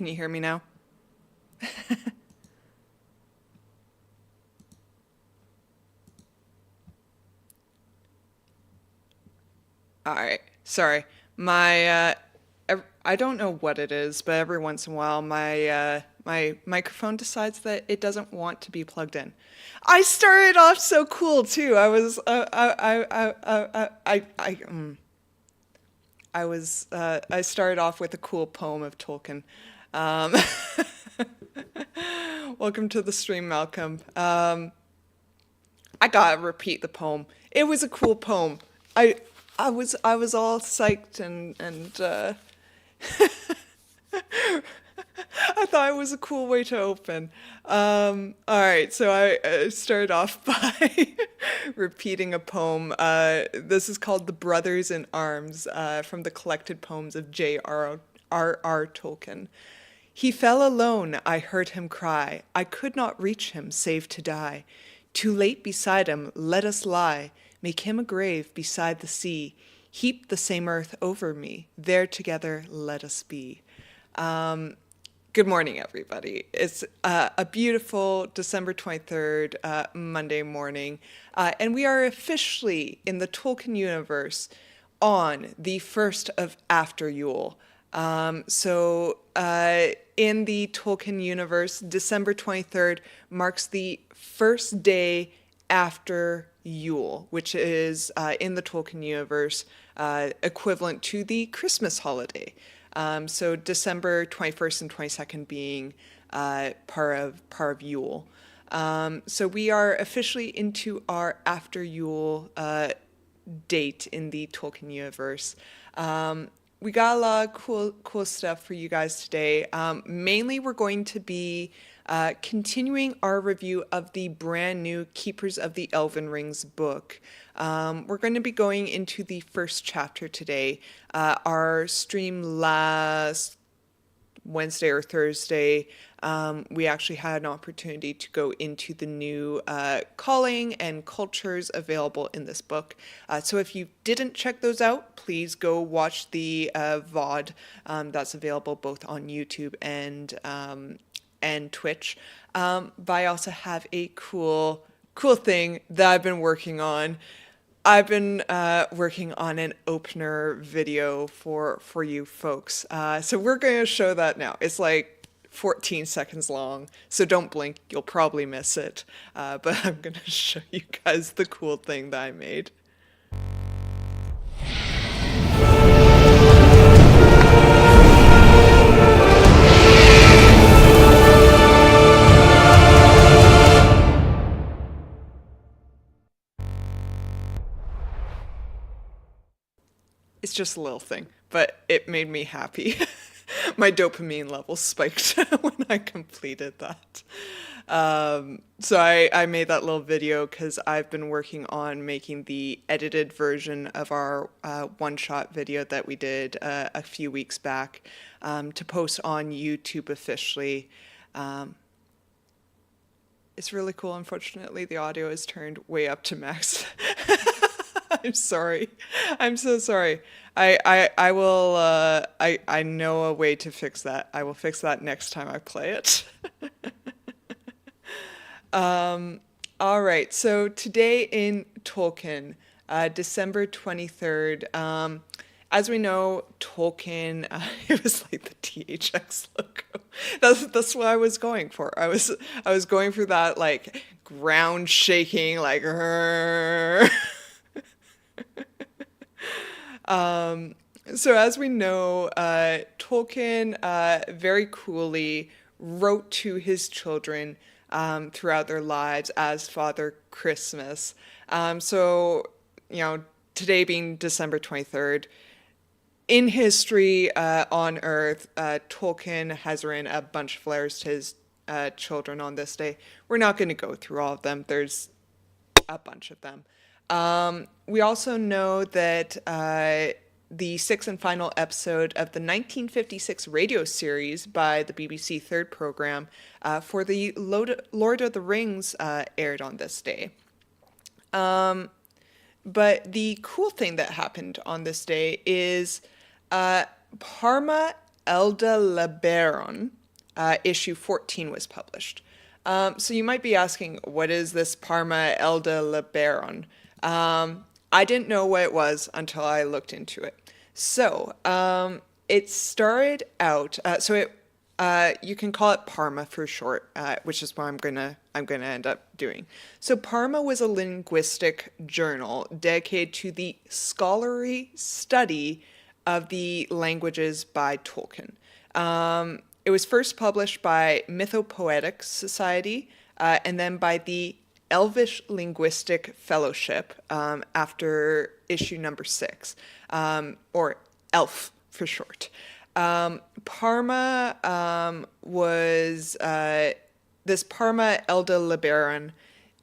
Can you hear me now? All right. Sorry. I don't know what it is, but every once in a while my microphone decides that it doesn't want to be plugged in. I started off so cool too. I started off with a cool poem of Tolkien. Um, Welcome to the stream, Malcolm. I gotta repeat the poem. It was a cool poem. I I was all psyched and I thought it was a cool way to open. All right, so I started off by repeating a poem. This is called "The Brothers in Arms" from the collected poems of J.R.R. Tolkien. He fell alone, I heard him cry. I could not reach him, save to die. Too late beside him, let us lie. Make him a grave beside the sea. Heap the same earth over me. There together let us be. Um, Good morning, everybody. It's a beautiful December 23rd, Monday morning, and we are officially in the Tolkien universe on the first of After Yule. In the Tolkien universe, December 23rd marks the first day after Yule, which is in the Tolkien universe equivalent to the Christmas holiday. So December 21st and 22nd being part of Yule. So we are officially into our after Yule date in the Tolkien universe. We got a lot of cool stuff for you guys today. Mainly, we're going to be continuing our review of the brand new Keepers of the Elven-Rings book. We're going to be going into the first chapter today. Our stream last Wednesday or Thursday, we actually had an opportunity to go into the new calling and cultures available in this book. So if you didn't check those out, please go watch the VOD that's available both on YouTube and Twitch. But I also have a cool thing that I've been working on. I've been working on an opener video for you folks. So we're going to show that now. It's like 14 seconds long, so don't blink. You'll probably miss it. But I'm going to show you guys the cool thing that I made. It's just a little thing, but it made me happy. My dopamine levels spiked when I completed that. So I made that little video because I've been working on making the edited version of our one-shot video that we did a few weeks back to post on YouTube officially. It's really cool. Unfortunately, the audio is turned way up to max. I'm sorry. I'm so sorry. I will I know a way to fix that. I will fix that next time I play it. All right. So today in Tolkien, December 23rd, as we know, Tolkien, it was like the THX logo. That's what I was going for. I was going for that like ground shaking like So as we know, Tolkien very coolly wrote to his children throughout their lives as Father Christmas. So, today being December 23rd, in history on Earth, Tolkien has written a bunch of letters to his children on this day. We're not going to go through all of them. There's a bunch of them. We also know that the sixth and final episode of the 1956 radio series by the BBC Third program for the Lord of the Rings aired on this day. But the cool thing that happened on this day is Parma Elda-Lebaron, issue 14 was published. So you might be asking, what is this Parma Elda-Lebaron? I didn't know what it was until I looked into it. So it started out. You can call it Parma for short, which is what I'm gonna end up doing. So Parma was a linguistic journal dedicated to the scholarly study of the languages by Tolkien. It was first published by Mythopoeic Society, and then by the Elvish Linguistic Fellowship after issue number 6, or ELF for short. Parma was this Parma Elda-Lebaron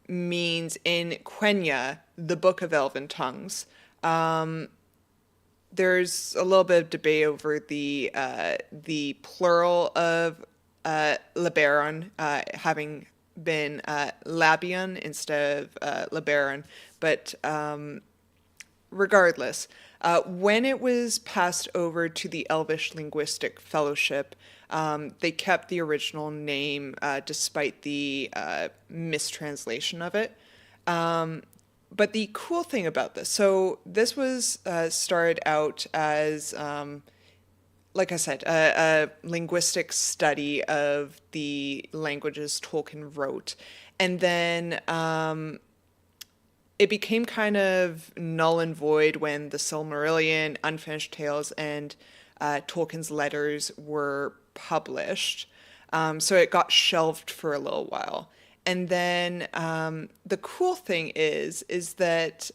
means in Quenya, the Book of Elven Tongues. There's a little bit of debate over the plural of Lebaron having been Labion instead of Lebaron, but regardless, when it was passed over to the Elvish Linguistic Fellowship, they kept the original name despite the mistranslation of it. But the cool thing about this, so this was started out as, like I said, a linguistic study of the languages Tolkien wrote. And then it became kind of null and void when the Silmarillion, Unfinished Tales, and Tolkien's letters were published. So it got shelved for a little while. And then the cool thing is that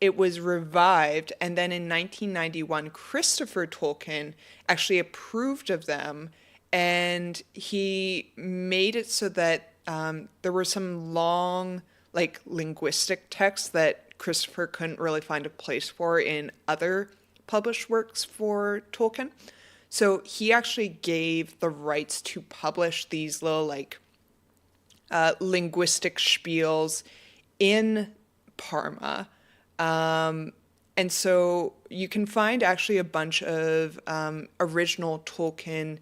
it was revived, and then in 1991, Christopher Tolkien actually approved of them, and he made it so that there were some long, like, linguistic texts that Christopher couldn't really find a place for in other published works for Tolkien. So he actually gave the rights to publish these little, like, linguistic spiels in Parma. And so you can find actually a bunch of original Tolkien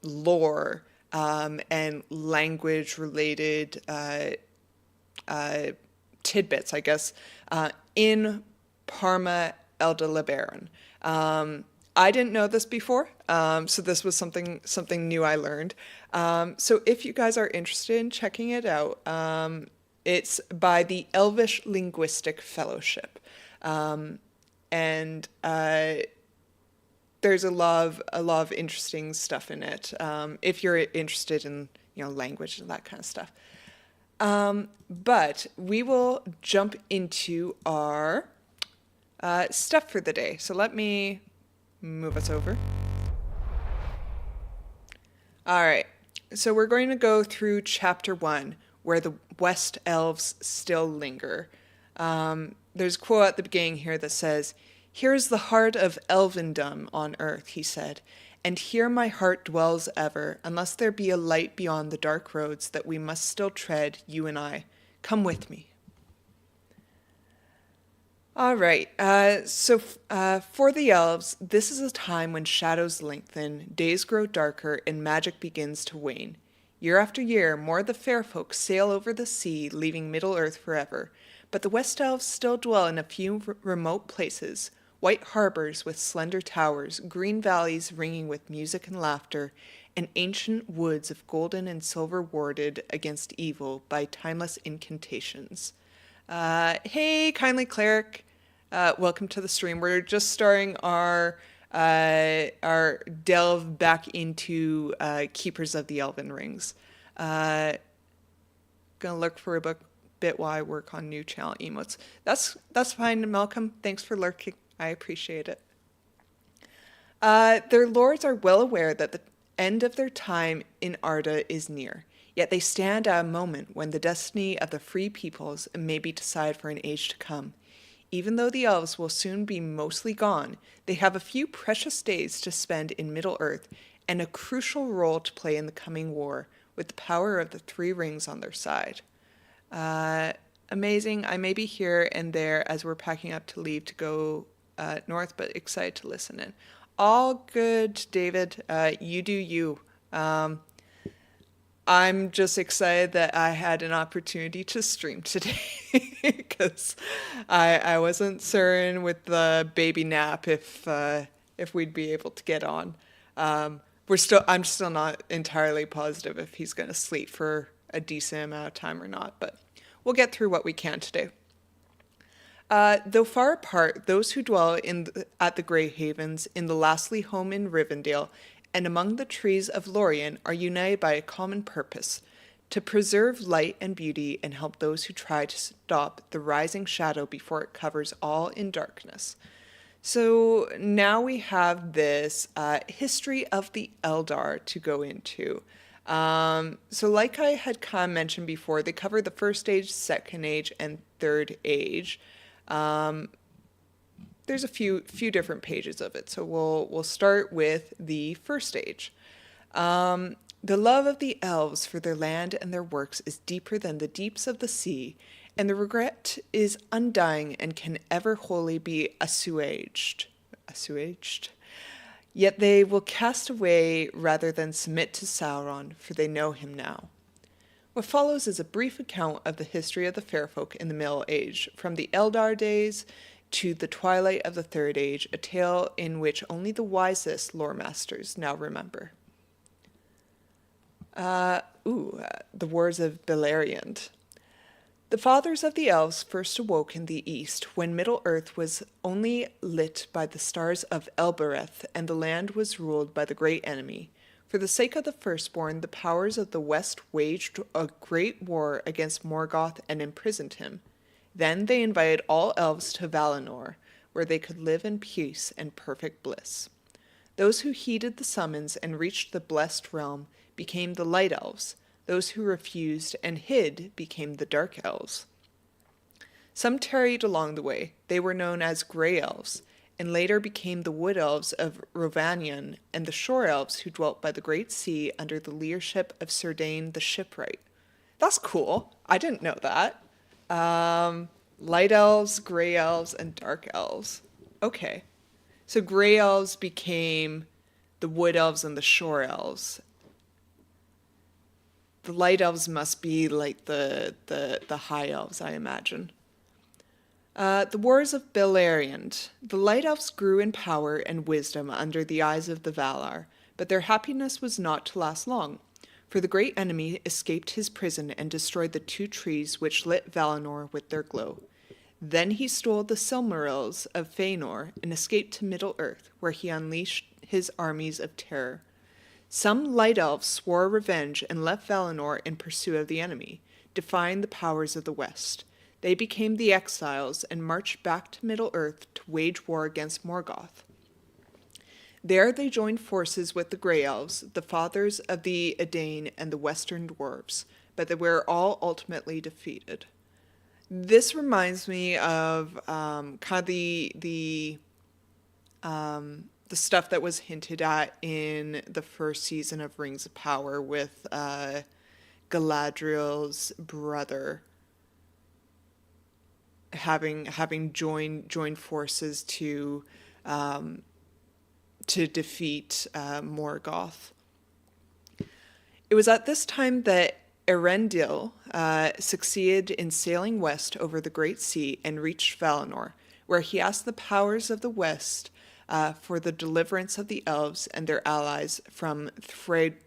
lore and language-related tidbits, I guess, in Parma Elda-Lebaron. I didn't know this before, so this was something new I learned. So if you guys are interested in checking it out, it's by the Elvish Linguistic Fellowship, and there's a lot of interesting stuff in it. If you're interested in language and that kind of stuff. But we will jump into our stuff for the day. So let me move us over. All right. So we're going to go through chapter 1, where the West Elves still linger. There's a quote at the beginning here that says, "Here is the heart of Elvendom on earth," he said, "and here my heart dwells ever, unless there be a light beyond the dark roads that we must still tread, you and I. Come with me." All right, so for the elves, this is a time when shadows lengthen, days grow darker, and magic begins to wane. Year after year, more of the fair folk sail over the sea, leaving Middle-earth forever. But the West Elves still dwell in a few remote places, white harbors with slender towers, green valleys ringing with music and laughter, and ancient woods of golden and silver warded against evil by timeless incantations. Hey, kindly cleric. Welcome to the stream. We're just starting our delve back into Keepers of the Elven-Rings. Gonna look for a bit while I work on new channel emotes. That's fine, Malcolm. Thanks for lurking. I appreciate it. Their lords are well aware that the end of their time in Arda is near. Yet they stand at a moment when the destiny of the free peoples may be decided for an age to come. Even though the elves will soon be mostly gone, they have a few precious days to spend in Middle-earth and a crucial role to play in the coming war, with the power of the three rings on their side. Amazing. I may be here and there as we're packing up to leave to go north, but excited to listen in. All good, David. You do you. Um, I'm just excited that I had an opportunity to stream today because I wasn't certain with the baby nap if we'd be able to get on. I'm still not entirely positive if he's going to sleep for a decent amount of time or not, but we'll get through what we can today. Though far apart, those who dwell at the Grey Havens, in the Lastly home in Rivendell, and among the trees of Lorien are united by a common purpose, to preserve light and beauty and help those who try to stop the rising shadow before it covers all in darkness. So now we have this history of the Eldar to go into. So like I had kind of mentioned before, they cover the First Age, Second Age, and Third Age. There's a few different pages of it, so we'll start with the First Age. The love of the elves for their land and their works is deeper than the deeps of the sea, and the regret is undying and can ever wholly be assuaged. Assuaged? Yet they will cast away rather than submit to Sauron, for they know him now. What follows is a brief account of the history of the Fairfolk in the Middle Age, from the Eldar days to the twilight of the Third Age, a tale in which only the wisest lore masters now remember. The Wars of Beleriand. The fathers of the elves first awoke in the east, when Middle-earth was only lit by the stars of Elbereth, and the land was ruled by the great enemy. For the sake of the firstborn, the powers of the west waged a great war against Morgoth and imprisoned him. Then they invited all elves to Valinor, where they could live in peace and perfect bliss. Those who heeded the summons and reached the blessed realm became the Light Elves. Those who refused and hid became the Dark Elves. Some tarried along the way. They were known as Grey Elves, and later became the Wood Elves of Rhovanion and the Shore Elves who dwelt by the Great Sea under the leadership of Sirdain the Shipwright. That's cool. I didn't know that. Light Elves, Grey Elves, and Dark Elves. Okay. So Grey Elves became the Wood Elves and the Shore Elves. The Light Elves must be like the High Elves, I imagine. The Wars of Beleriand. The Light Elves grew in power and wisdom under the eyes of the Valar, but their happiness was not to last long, for the great enemy escaped his prison and destroyed the two trees which lit Valinor with their glow. Then he stole the Silmarils of Fëanor and escaped to Middle-earth, where he unleashed his armies of terror. Some Light Elves swore revenge and left Valinor in pursuit of the enemy, defying the powers of the West. They became the Exiles and marched back to Middle-earth to wage war against Morgoth. There they joined forces with the Grey Elves, the fathers of the Edain and the Western Dwarves, but they were all ultimately defeated. This reminds me of kind of the stuff that was hinted at in the first season of Rings of Power with Galadriel's brother having joined forces to defeat Morgoth. It was at this time that Elendil succeeded in sailing west over the Great Sea and reached Valinor, where he asked the powers of the West for the deliverance of the elves and their allies from thraldom.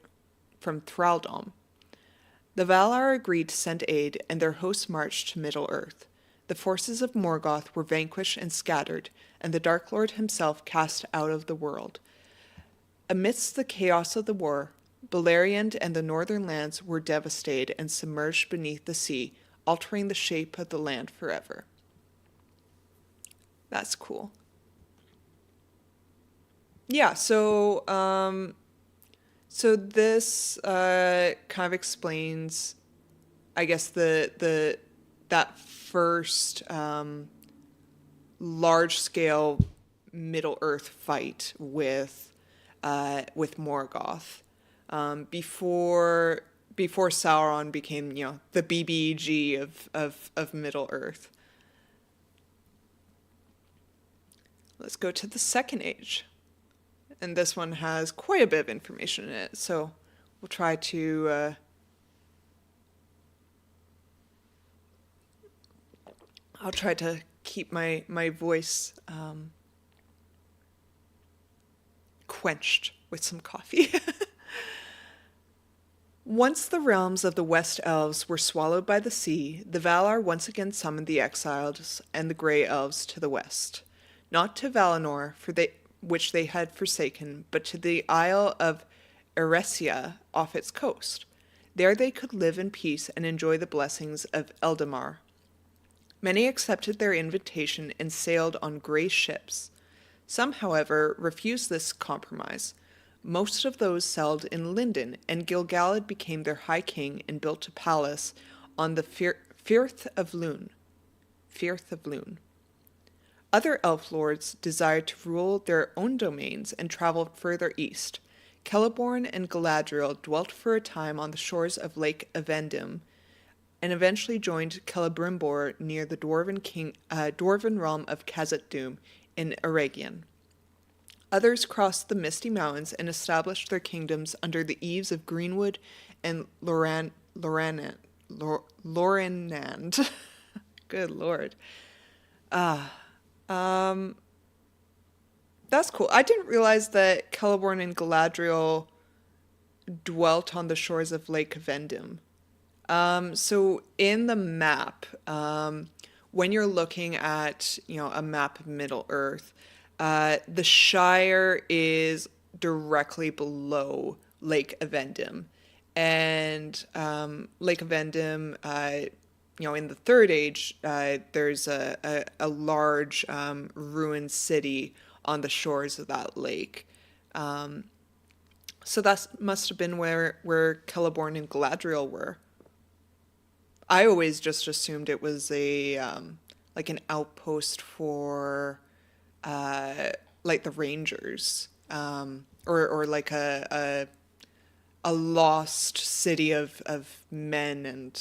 The Valar agreed to send aid, and their hosts marched to Middle-earth. The forces of Morgoth were vanquished and scattered, and the Dark Lord himself cast out of the world. Amidst the chaos of the war, Beleriand and the northern lands were devastated and submerged beneath the sea, altering the shape of the land forever. That's cool. Yeah, so this kind of explains, I guess, that first large scale Middle-earth fight with Morgoth. Before Sauron became, the BBG of Middle-earth. Let's go to the Second Age. And this one has quite a bit of information in it, so we'll try to I'll try to keep my voice quenched with some coffee. Once the realms of the West Elves were swallowed by the sea, the Valar once again summoned the exiles and the Grey Elves to the west. Not to Valinor, which they had forsaken, but to the Isle of Eresia off its coast. There they could live in peace and enjoy the blessings of Eldamar. Many accepted their invitation and sailed on grey ships. Some, however, refused this compromise. Most of those settled in Lindon, and Gil-galad became their high king and built a palace on the Firth of Lune. Other elf lords desired to rule their own domains and traveled further east. Celeborn and Galadriel dwelt for a time on the shores of Lake Evendim, and eventually joined Celebrimbor near the dwarven realm of Khazad-dûm in Eregion. Others crossed the Misty Mountains and established their kingdoms under the eaves of Greenwood and Lorenand. Good Lord. That's cool. I didn't realize that Celeborn and Galadriel dwelt on the shores of Lake Evendim. So in the map, when you're looking at, a map of Middle-earth, the Shire is directly below Lake Evendim. And Lake Evendim, in the Third Age, there's a large ruined city on the shores of that lake. So that must have been where Celeborn and Galadriel were. I always just assumed it was an outpost for like the Rangers, or like a lost city of men, and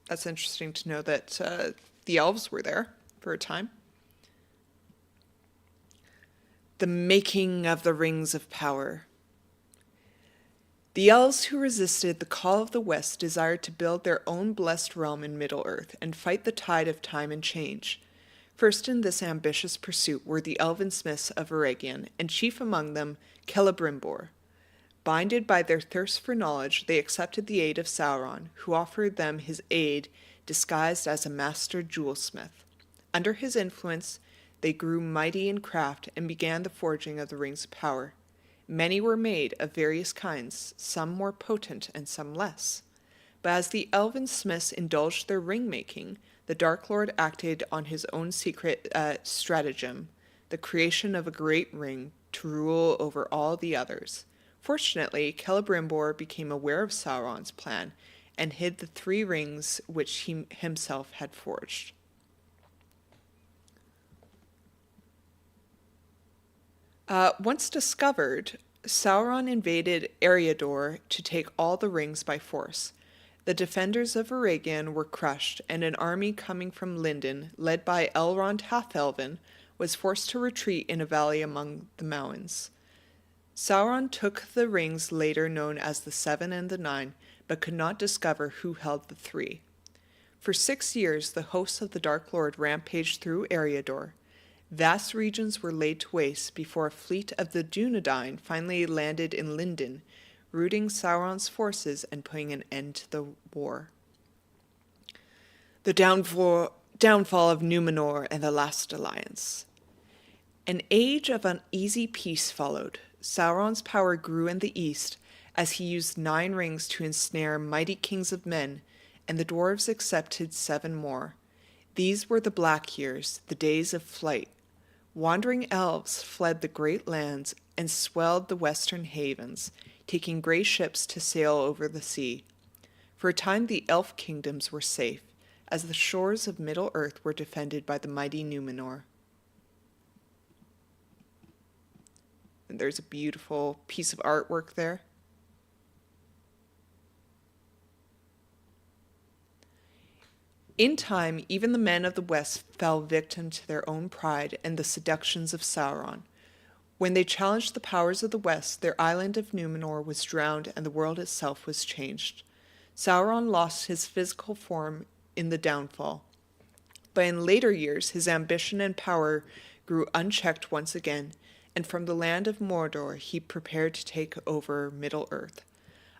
that's interesting to know that the elves were there for a time. The making of the Rings of Power. The elves who resisted the call of the West desired to build their own blessed realm in Middle-earth and fight the tide of time and change. First in this ambitious pursuit were the elven smiths of Eregion, and chief among them Celebrimbor. Binded by their thirst for knowledge, they accepted the aid of Sauron, who offered them his aid disguised as a master jewelsmith. Under his influence, they grew mighty in craft and began the forging of the Rings of Power. Many were made of various kinds, some more potent and some less. But as the elven smiths indulged their ring-making, the Dark Lord acted on his own secret stratagem, the creation of a great ring to rule over all the others. Fortunately, Celebrimbor became aware of Sauron's plan and hid the 3 rings which he himself had forged. Once discovered, Sauron invaded Eriador to take all the rings by force. The defenders of Eregion were crushed, and an army coming from Lindon, led by Elrond Half-Elven, was forced to retreat in a valley among the mountains. Sauron took the rings later known as the 7 and the 9, but could not discover who held the 3. For 6 years, the hosts of the Dark Lord rampaged through Eriador. Vast regions were laid to waste before a fleet of the Dunedain finally landed in Lindon, routing Sauron's forces and putting an end to the war. The downfall of Numenor and the Last Alliance. An age of uneasy peace followed. Sauron's power grew in the east as he used 9 rings to ensnare mighty kings of men, and the dwarves accepted 7 more. These were the Black Years, the days of flight. Wandering elves fled the great lands and swelled the western havens, taking grey ships to sail over the sea. For a time the elf kingdoms were safe, as the shores of Middle-earth were defended by the mighty Numenor. And there's a beautiful piece of artwork there. In time, even the men of the West fell victim to their own pride and the seductions of Sauron. When they challenged the powers of the West, their island of Numenor was drowned and the world itself was changed. Sauron lost his physical form in the downfall, but in later years his ambition and power grew unchecked once again, and from the land of Mordor he prepared to take over Middle-earth.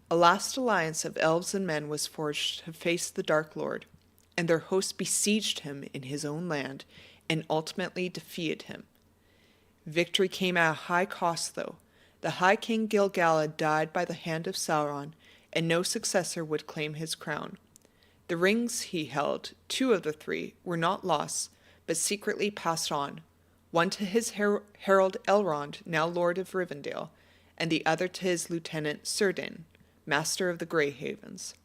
A last alliance of elves and men was forged to face the Dark Lord, and their host besieged him in his own land and ultimately defeated him. Victory came at a high cost, though. The High King Gil-galad died by the hand of Sauron, and no successor would claim his crown. The rings he held, 2 of the 3, were not lost, but secretly passed on, one to his herald Elrond, now Lord of Rivendell, and the other to his lieutenant Círdan, master of the Grey Havens.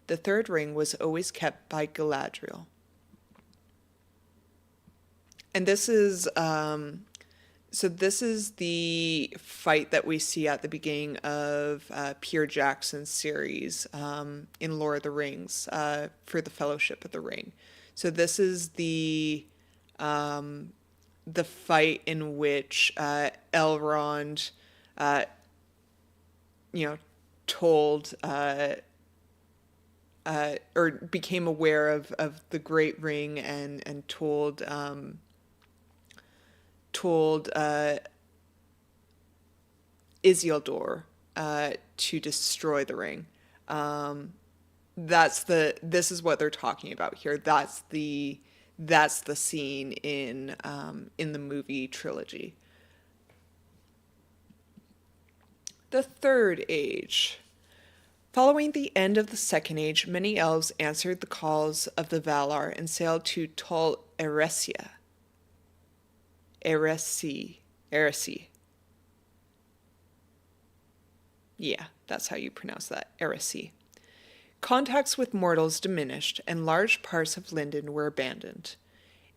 The 3rd ring was always kept by Galadriel. And this is the fight that we see at the beginning of Peter Jackson's series in Lord of the Rings for the Fellowship of the Ring. So this is the fight in which Elrond, told or became aware of the Great Ring and told Isildur to destroy the ring. This is what they're talking about here. That's the scene in the movie trilogy. The Third Age. Following the end of the Second Age, many elves answered the calls of the Valar and sailed to Tol Eressëa. Eressi. Yeah, that's how you pronounce that, Eressi. Contacts with mortals diminished, and large parts of Lindon were abandoned.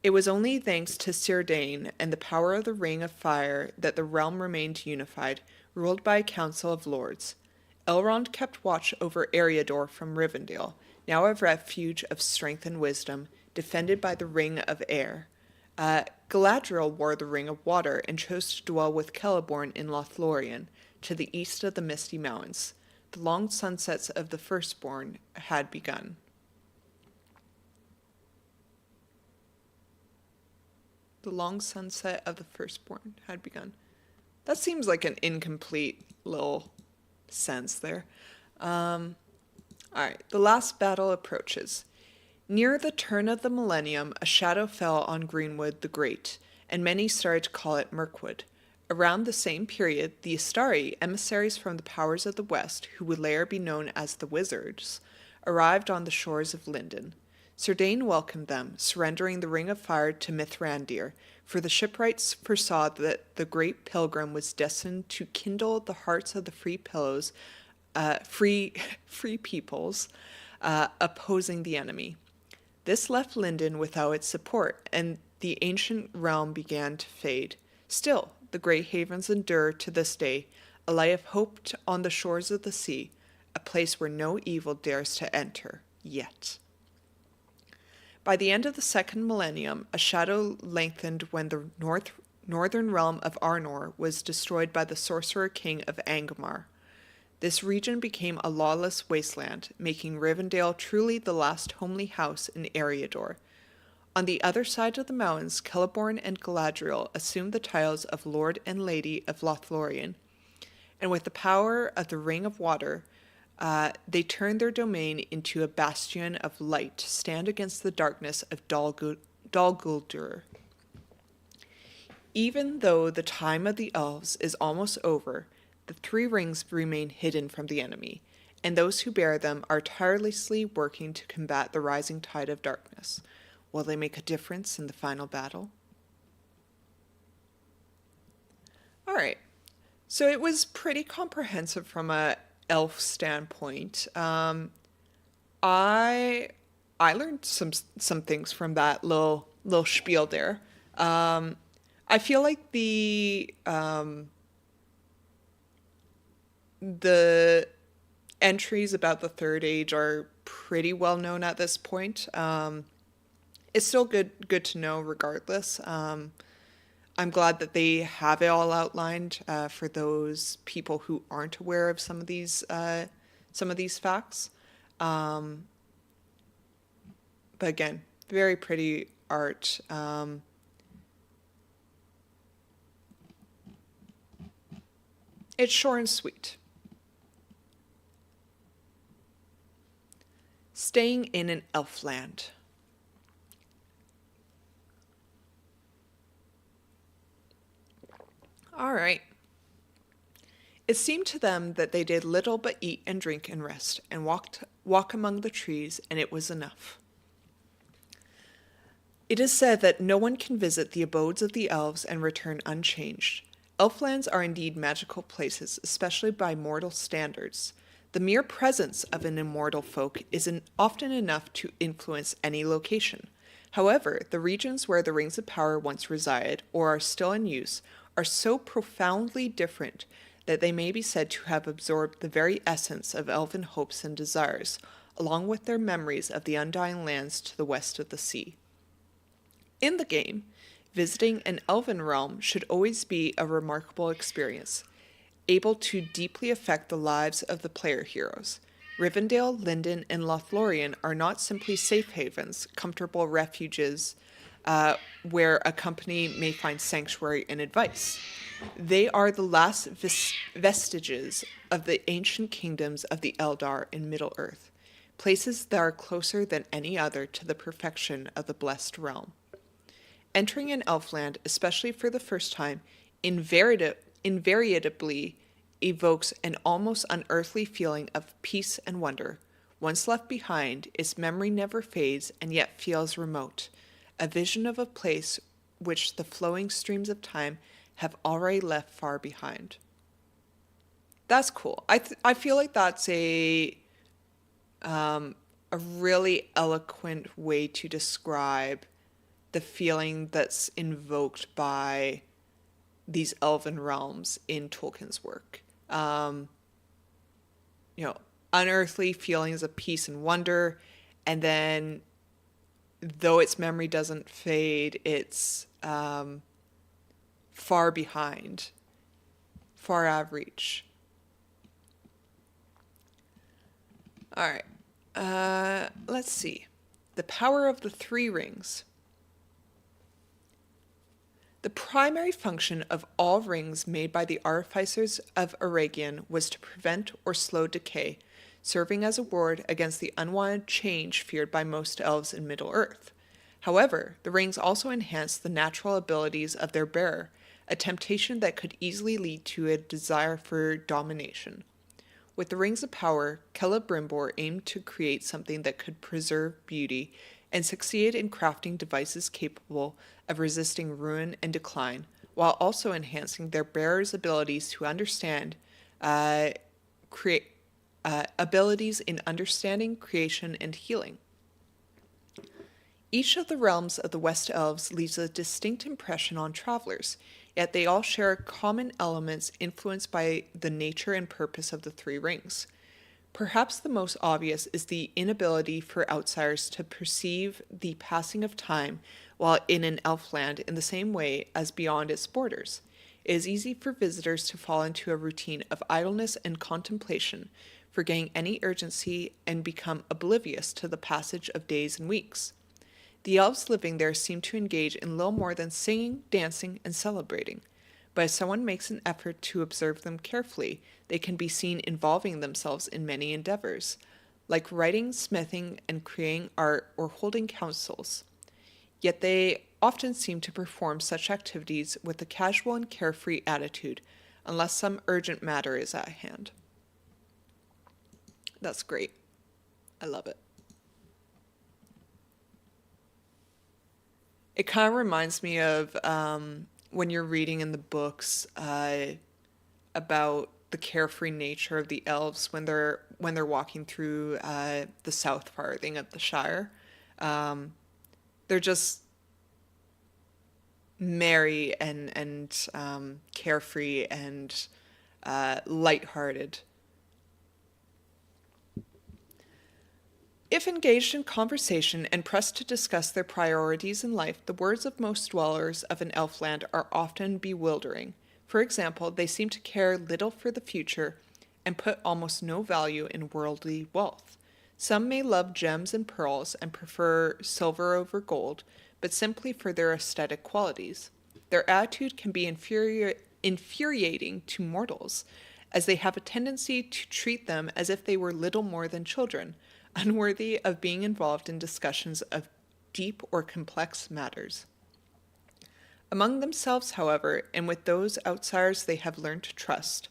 It was only thanks to Círdan and the power of the Ring of Fire that the realm remained unified, ruled by a council of lords. Elrond kept watch over Eriador from Rivendell, now a refuge of strength and wisdom, defended by the Ring of Air. Galadriel wore the Ring of Water and chose to dwell with Celeborn in Lothlorien, to the east of the Misty Mountains. The long sunsets of the Firstborn had begun. That seems like an incomplete little sense there. Alright, the last battle approaches. Near the turn of the millennium, a shadow fell on Greenwood the Great, and many started to call it Mirkwood. Around the same period, the Astari, emissaries from the powers of the West, who would later be known as the Wizards, arrived on the shores of Lindon. Círdan welcomed them, surrendering the Ring of Fire to Mithrandir, for the shipwrights foresaw that the great pilgrim was destined to kindle the hearts of the free peoples opposing the enemy. This left Lindon without its support, and the ancient realm began to fade. Still, the Grey Havens endure to this day, a light of hope on the shores of the sea, a place where no evil dares to enter, yet. By the end of the second millennium, a shadow lengthened when the northern realm of Arnor was destroyed by the sorcerer king of Angmar. This region became a lawless wasteland, making Rivendell truly the last homely house in Eriador. On the other side of the mountains, Celeborn and Galadriel assumed the titles of Lord and Lady of Lothlorien, and with the power of the Ring of Water, they turned their domain into a bastion of light to stand against the darkness of Dol Guldur. Even though the time of the elves is almost over, the 3 rings remain hidden from the enemy, and those who bear them are tirelessly working to combat the rising tide of darkness. Will they make a difference in the final battle? All right, so it was pretty comprehensive from a elf standpoint. I learned some things from that little spiel there. I feel like the entries about the Third Age are pretty well known at this point. it's still good to know regardless. I'm glad that they have it all outlined for those people who aren't aware of some of these facts. Um, but again, very pretty art. It's short and sweet. Staying in an elf land. All right. It seemed to them that they did little but eat and drink and rest, and walk among the trees, and it was enough. It is said that no one can visit the abodes of the elves and return unchanged. Elflands are indeed magical places, especially by mortal standards. The mere presence of an immortal folk is often enough to influence any location. However, the regions where the Rings of Power once resided, or are still in use, are so profoundly different that they may be said to have absorbed the very essence of elven hopes and desires, along with their memories of the undying lands to the west of the sea. In the game, visiting an elven realm should always be a remarkable experience, able to deeply affect the lives of the player heroes. Rivendell, Lindon, and Lothlorien are not simply safe havens, comfortable refuges where a company may find sanctuary and advice. They are the last vestiges of the ancient kingdoms of the Eldar in Middle-earth, places that are closer than any other to the perfection of the blessed realm. Entering an elfland, especially for the first time, invariably evokes an almost unearthly feeling of peace and wonder. Once left behind, its memory never fades and yet feels remote, a vision of a place which the flowing streams of time have already left far behind. That's cool. I feel like that's a really eloquent way to describe the feeling that's invoked by these elven realms in Tolkien's work. You know, unearthly feelings of peace and wonder, and then though its memory doesn't fade, it's far behind, far out of reach. All right, let's see. The power of the three rings. The primary function of all rings made by the artificers of Eregion was to prevent or slow decay, serving as a ward against the unwanted change feared by most elves in Middle-earth. However, the rings also enhanced the natural abilities of their bearer, a temptation that could easily lead to a desire for domination. With the Rings of Power, Celebrimbor aimed to create something that could preserve beauty and succeeded in crafting devices capable of resisting ruin and decline, while also enhancing their bearers' abilities to understand, abilities in understanding, creation, and healing. Each of the realms of the West Elves leaves a distinct impression on travelers, yet they all share common elements influenced by the nature and purpose of the three rings. Perhaps the most obvious is the inability for outsiders to perceive the passing of time while in an elfland in the same way as beyond its borders. It is easy for visitors to fall into a routine of idleness and contemplation, forgetting any urgency and become oblivious to the passage of days and weeks. The elves living there seem to engage in little more than singing, dancing, and celebrating. But if someone makes an effort to observe them carefully, they can be seen involving themselves in many endeavors, like writing, smithing, and creating art or holding councils. Yet they often seem to perform such activities with a casual and carefree attitude, unless some urgent matter is at hand. That's great. I love it. It kind of reminds me of when you're reading in the books about the carefree nature of the elves when they're walking through the south farthing of the Shire. They're just merry and carefree and lighthearted. If engaged in conversation and pressed to discuss their priorities in life, the words of most dwellers of an elfland are often bewildering. For example, they seem to care little for the future and put almost no value in worldly wealth. Some may love gems and pearls and prefer silver over gold, but simply for their aesthetic qualities. Their attitude can be infuriating to mortals, as they have a tendency to treat them as if they were little more than children, unworthy of being involved in discussions of deep or complex matters. Among themselves, however, and with those outsiders they have learned to trust,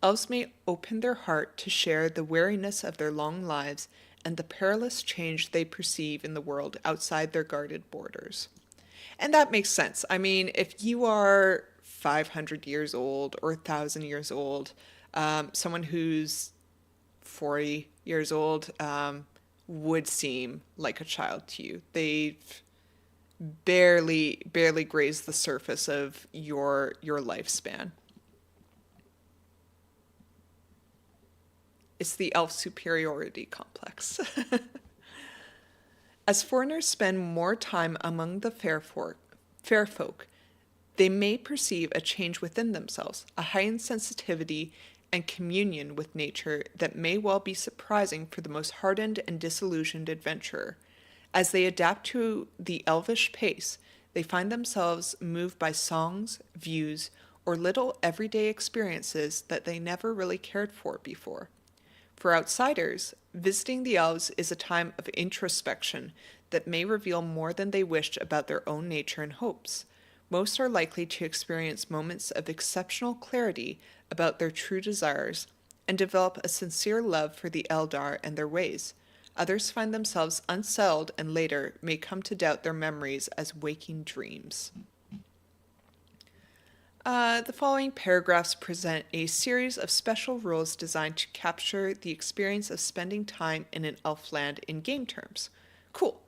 elves may open their heart to share the weariness of their long lives and the perilous change they perceive in the world outside their guarded borders. And that makes sense. I mean, if you are 500 years old or 1,000 years old, someone who's 40 years old would seem like a child to you. They've barely grazed the surface of your lifespan. It's the elf superiority complex. As foreigners spend more time among the fair folk, they may perceive a change within themselves, a heightened sensitivity and communion with nature that may well be surprising for the most hardened and disillusioned adventurer. As they adapt to the elvish pace, they find themselves moved by songs, views, or little everyday experiences that they never really cared for before. For outsiders, visiting the elves is a time of introspection that may reveal more than they wished about their own nature and hopes. Most are likely to experience moments of exceptional clarity about their true desires and develop a sincere love for the Eldar and their ways. Others find themselves unsettled and later may come to doubt their memories as waking dreams. The following paragraphs present a series of special rules designed to capture the experience of spending time in an elfland in game terms. Cool.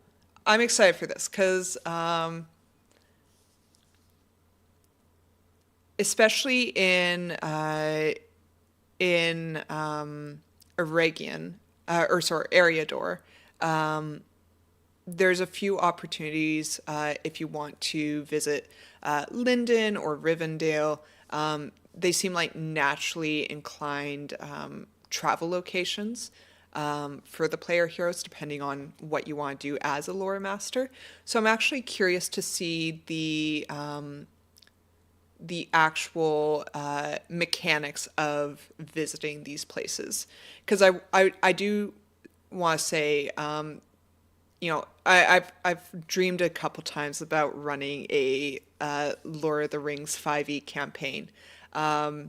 I'm excited for this because especially in Eriador, there's a few opportunities if you want to visit Lindon or Rivendell. They seem like naturally inclined travel locations for the player heroes, depending on what you want to do as a lore master. So I'm actually curious to see the actual mechanics of visiting these places, because I do want to say, I've dreamed a couple times about running a Lord of the Rings 5e campaign. Right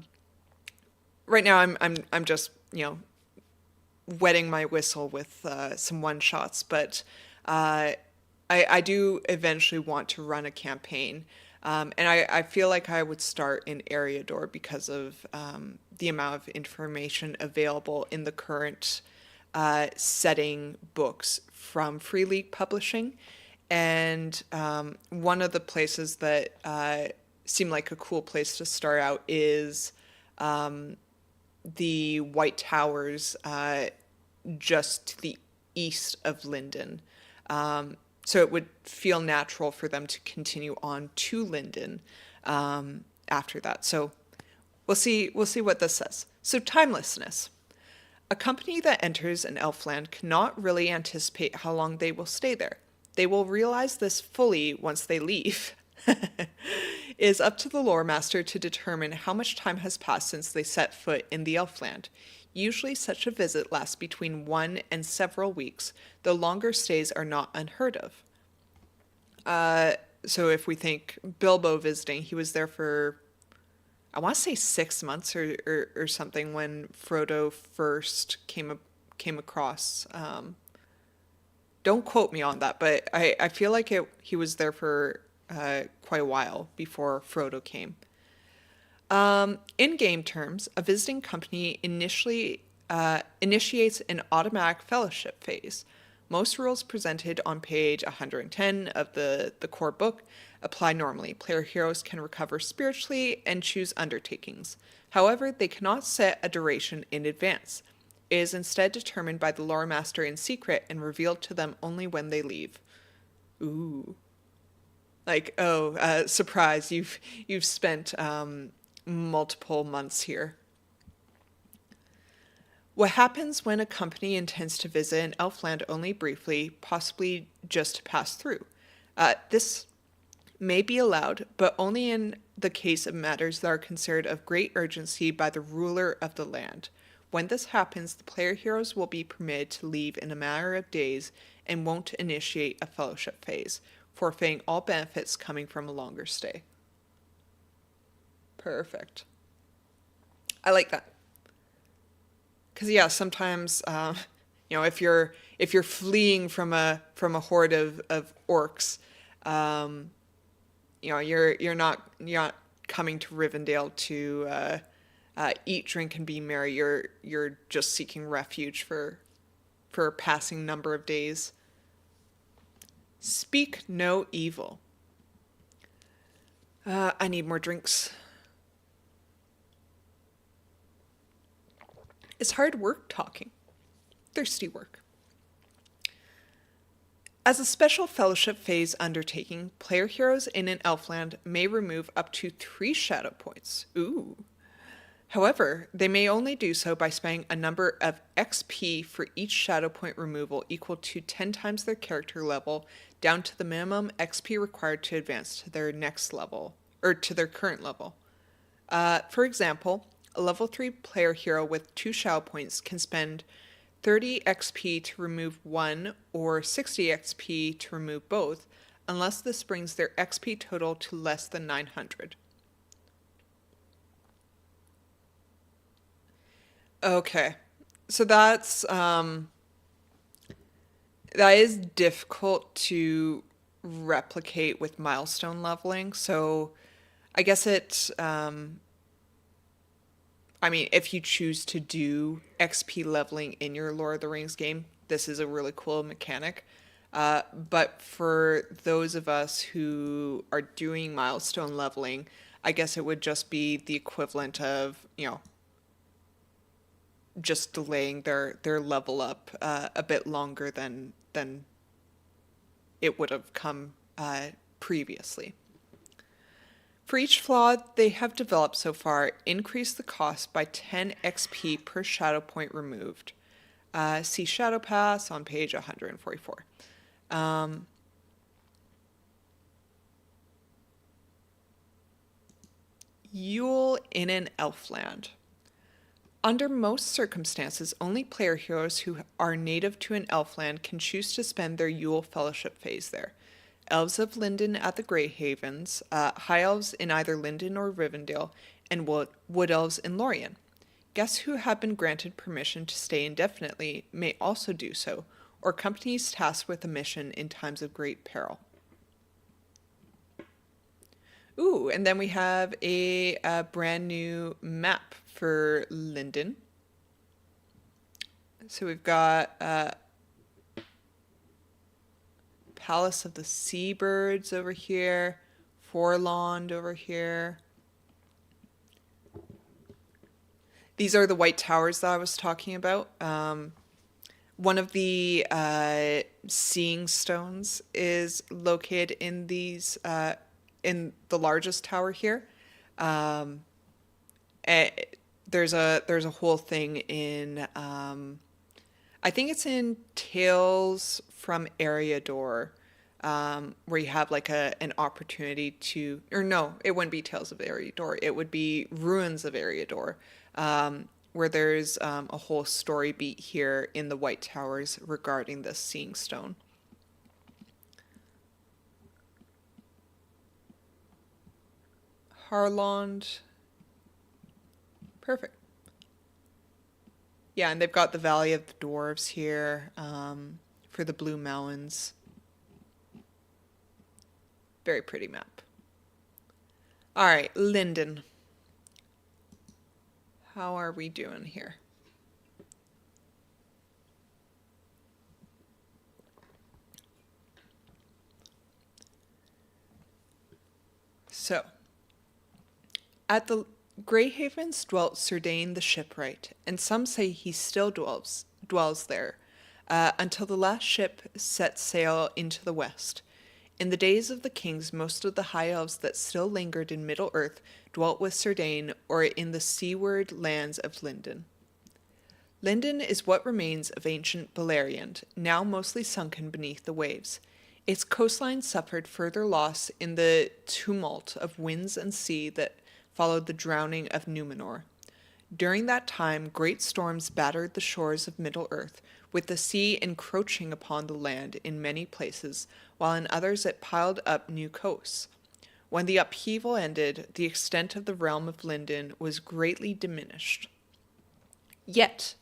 now I'm just wetting my whistle with some one shots, but I do eventually want to run a campaign. And I feel like I would start in Eriador because of the amount of information available in the current setting books from Free League Publishing. And one of the places that seem like a cool place to start out is the White Towers just to the east of Lindon. So it would feel natural for them to continue on to Lindon after that. So we'll see what this says. So timelessness. A company that enters an elfland cannot really anticipate how long they will stay there. They will realize this fully once they leave. It is up to the lore master to determine how much time has passed since they set foot in the elfland. Usually such a visit lasts between 1 and several weeks, though longer stays are not unheard of. So if we think Bilbo visiting, he was there for, I want to say 6 months or something when Frodo first came across. Don't quote me on that, but I feel like he was there for quite a while before Frodo came. In game terms, a visiting company initiates an automatic fellowship phase. Most rules presented on page 110 of the core book apply normally. Player heroes can recover spiritually and choose undertakings. However, they cannot set a duration in advance. is instead determined by the lore master in secret and revealed to them only when they leave. Ooh. Like, oh, surprise, you've spent multiple months here. What happens when a company intends to visit an elfland only briefly, possibly just to pass through? This may be allowed, but only in the case of matters that are considered of great urgency by the ruler of the land. When this happens, the player heroes will be permitted to leave in a matter of days and won't initiate a fellowship phase, forfeiting all benefits coming from a longer stay. Perfect. I like that. Because yeah, sometimes if you're fleeing from a horde of orcs, you're not coming to Rivendell to eat, drink, and be merry. You're just seeking refuge for a passing number of days. Speak no evil. I need more drinks. It's hard work talking. Thirsty work. As a special fellowship phase undertaking, player heroes in an elfland may remove up to 3 shadow points. Ooh. However, they may only do so by spending a number of XP for each shadow point removal equal to 10 times their character level, down to the minimum XP required to advance to their next level, or to their current level. For example, a level 3 player hero with 2 shadow points can spend 30 XP to remove 1 or 60 XP to remove both, unless this brings their XP total to less than 900. Okay, so that is difficult to replicate with milestone leveling. So I guess if you choose to do XP leveling in your Lord of the Rings game, this is a really cool mechanic. But for those of us who are doing milestone leveling, I guess it would just be the equivalent of, just delaying their level up a bit longer than it would have come previously. For each flaw they have developed so far, increase the cost by 10 XP per shadow point removed. See Shadow Pass on page 144. Yule in an Elfland. Under most circumstances, only player heroes who are native to an elfland can choose to spend their Yule Fellowship phase there. Elves of Lindon at the Grey Havens, High Elves in either Lindon or Rivendell, and Wood Elves in Lorien. Guests who have been granted permission to stay indefinitely may also do so, or companies tasked with a mission in times of great peril. Ooh, and then we have a brand new map for Lindon. So we've got Palace of the Seabirds over here, Forlond over here. These are the white towers that I was talking about. One of the seeing stones is located in these in the largest tower here. There's a whole thing in I think it's in Tales from Eriador, where you have like an opportunity to, or no, it wouldn't be Tales of Eriador. It would be Ruins of Eriador, where there's a whole story beat here in the White Towers regarding the Seeing Stone. Harlond. Perfect. Yeah, and they've got the Valley of the Dwarves here for the Blue Mountains. Very pretty map. All right, Lindon. How are we doing here? So, at the Greyhavens dwelt Cerdain the shipwright, and some say he still dwells there, until the last ship set sail into the west. In the days of the kings, most of the high elves that still lingered in Middle-earth dwelt with Cerdain or in the seaward lands of Lindon. Lindon is what remains of ancient Beleriand, now mostly sunken beneath the waves. Its coastline suffered further loss in the tumult of winds and sea that followed the drowning of Numenor. During that time, great storms battered the shores of Middle-earth, with the sea encroaching upon the land in many places, while in others it piled up new coasts. When the upheaval ended, the extent of the realm of Lindon was greatly diminished. Yet,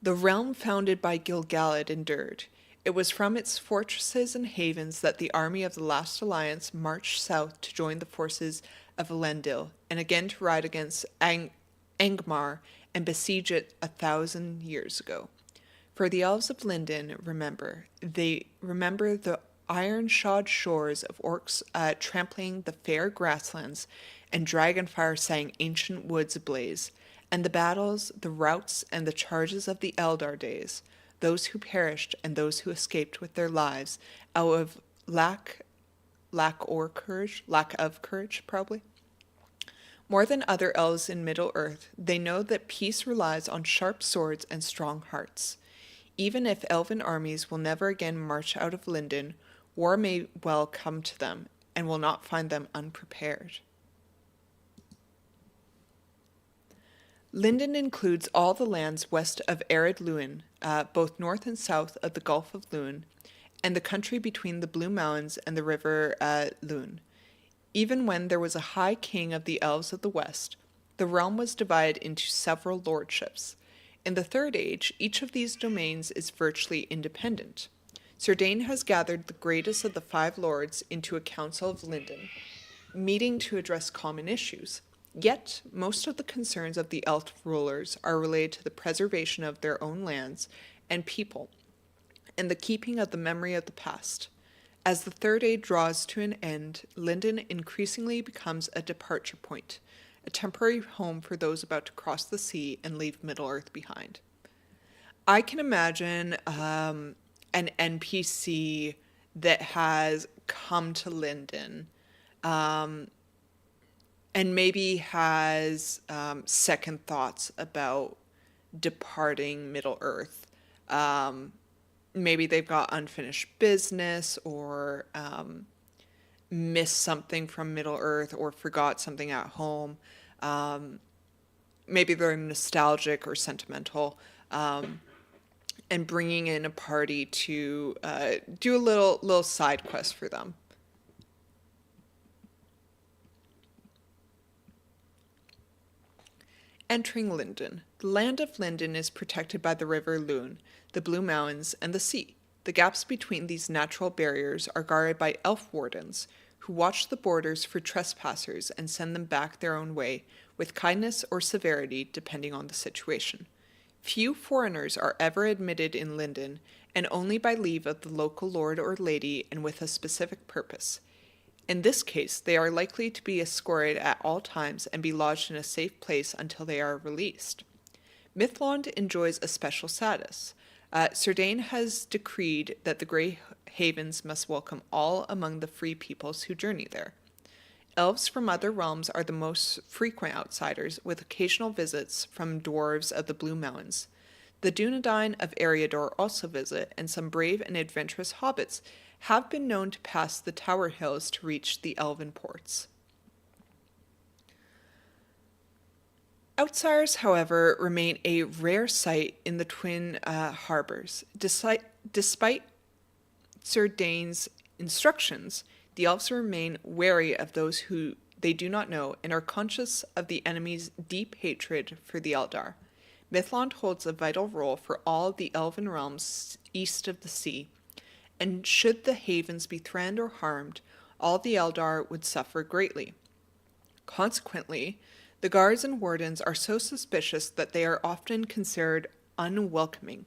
the realm founded by Gil-galad endured. It was from its fortresses and havens that the army of the Last Alliance marched south to join the forces of Elendil, and again to ride against Angmar and besiege it 1,000 years ago. For the elves of Lindon they remember the iron-shod shores of orcs trampling the fair grasslands, and dragonfire setting ancient woods ablaze, and the battles, the routs, and the charges of the Eldar days, those who perished and those who escaped with their lives out of lack of courage, probably. More than other elves in Middle-earth, they know that peace relies on sharp swords and strong hearts. Even if elven armies will never again march out of Lindon, war may well come to them, and will not find them unprepared. Lindon includes all the lands west of Ered Luin, both north and south of the Gulf of Luin, and the country between the Blue Mountains and the river Luin. Even when there was a high king of the elves of the west, the realm was divided into several lordships. In the Third Age, each of these domains is virtually independent. Cerdain has gathered the greatest of the 5 lords into a council of Lindon, meeting to address common issues. Yet, most of the concerns of the elf rulers are related to the preservation of their own lands and people, and the keeping of the memory of the past. As the Third Age draws to an end, Lindon increasingly becomes a departure point, a temporary home for those about to cross the sea and leave Middle-earth behind. I can imagine an NPC that has come to Lindon and maybe has second thoughts about departing Middle-earth. Maybe they've got unfinished business or missed something from Middle-earth or forgot something at home. Maybe they're nostalgic or sentimental, and bringing in a party to do a little side quest for them. Entering Lindon. The land of Lindon is protected by the river Luin, the Blue Mountains, and the sea. The gaps between these natural barriers are guarded by elf wardens, who watch the borders for trespassers and send them back their own way, with kindness or severity depending on the situation. Few foreigners are ever admitted in Lindon, and only by leave of the local lord or lady and with a specific purpose. In this case, they are likely to be escorted at all times and be lodged in a safe place until they are released. Mithlond enjoys a special status. Cerdain has decreed that the Grey Havens must welcome all among the free peoples who journey there. Elves from other realms are the most frequent outsiders, with occasional visits from dwarves of the Blue Mountains. The Dunedain of Eriador also visit, and some brave and adventurous hobbits have been known to pass the Tower Hills to reach the Elven ports. Outsiders, however, remain a rare sight in the Twin Harbors. Despite Cerdain's instructions, the elves remain wary of those who they do not know and are conscious of the enemy's deep hatred for the Eldar. Mithlond holds a vital role for all the elven realms east of the sea, and should the havens be threatened or harmed, all the Eldar would suffer greatly. Consequently, the guards and wardens are so suspicious that they are often considered unwelcoming.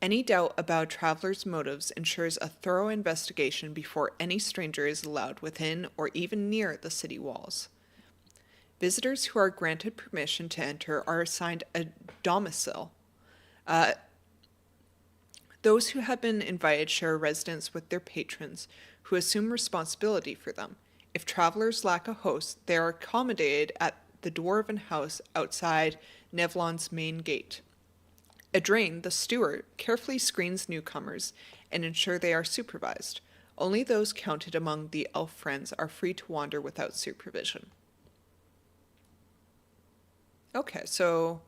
Any doubt about a traveler's motives ensures a thorough investigation before any stranger is allowed within or even near the city walls. Visitors who are granted permission to enter are assigned a domicile. Uh, those who have been invited share a residence with their patrons, who assume responsibility for them. If travelers lack a host, they are accommodated at the dwarven house outside Nevlon's main gate. Adrain, the steward, carefully screens newcomers and ensure they are supervised. Only those counted among the elf friends are free to wander without supervision. Okay, so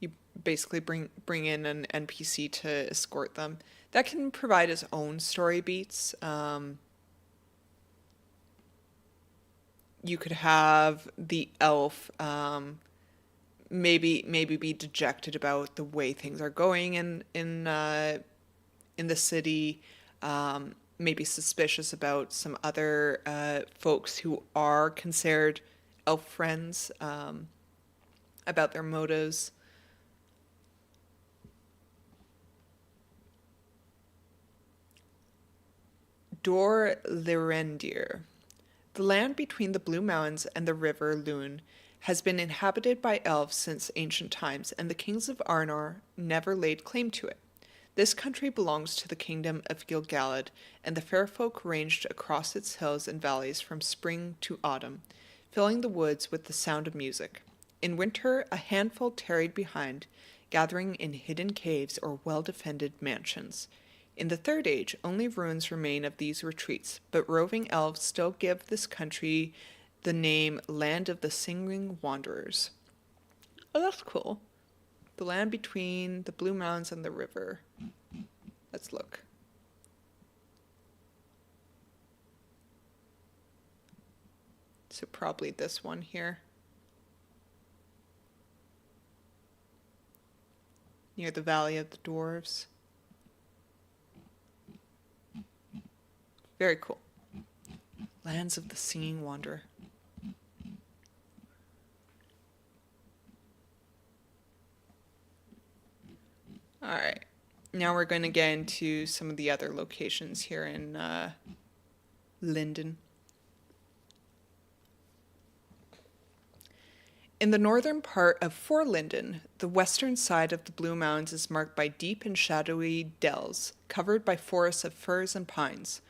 you basically bring in an NPC to escort them. That can provide its own story beats. You could have the elf maybe be dejected about the way things are going in the city. Maybe suspicious about some other folks who are considered elf friends, about their motives. Dor Lirendir. The land between the Blue Mountains and the river Lune has been inhabited by elves since ancient times, and the kings of Arnor never laid claim to it. This country belongs to the kingdom of Gil-galad, and the fair folk ranged across its hills and valleys from spring to autumn, filling the woods with the sound of music. In winter, a handful tarried behind, gathering in hidden caves or well-defended mansions. In the Third Age, only ruins remain of these retreats, but roving elves still give this country the name Land of the Singing Wanderers. Oh, that's cool. The land between the Blue Mountains and the river. Let's look. So probably this one here. Near the Valley of the Dwarves. Very cool. Lands of the Singing Wanderer. Alright, now we're going to get into some of the other locations here in Lindon. In the northern part of Lindon, the western side of the Blue Mountains is marked by deep and shadowy dells, covered by forests of firs and pines.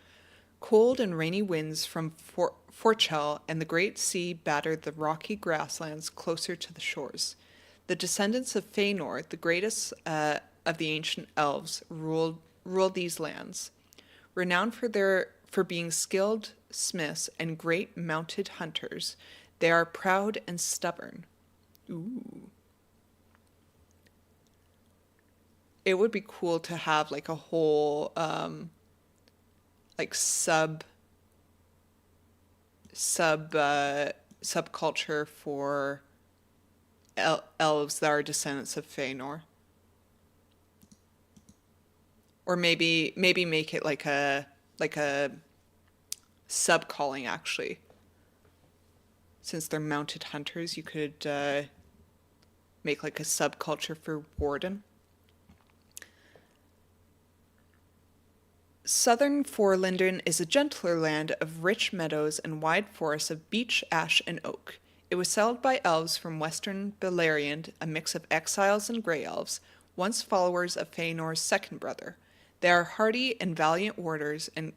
Cold and rainy winds from Forchell and the great sea battered the rocky grasslands closer to the shores. The descendants of Fëanor, the greatest of the ancient elves, ruled these lands. Renowned for being skilled smiths and great mounted hunters, they are proud and stubborn. Ooh. It would be cool to have like a whole like subculture for elves that are descendants of Fëanor. Or maybe make it like a sub-calling, actually. Since they're mounted hunters, you could make like a subculture for Warden. Southern Lindon is a gentler land of rich meadows and wide forests of beech, ash, and oak. It was settled by elves from western Beleriand, a mix of exiles and grey elves, once followers of Fëanor's second brother. They are hardy and valiant warriors and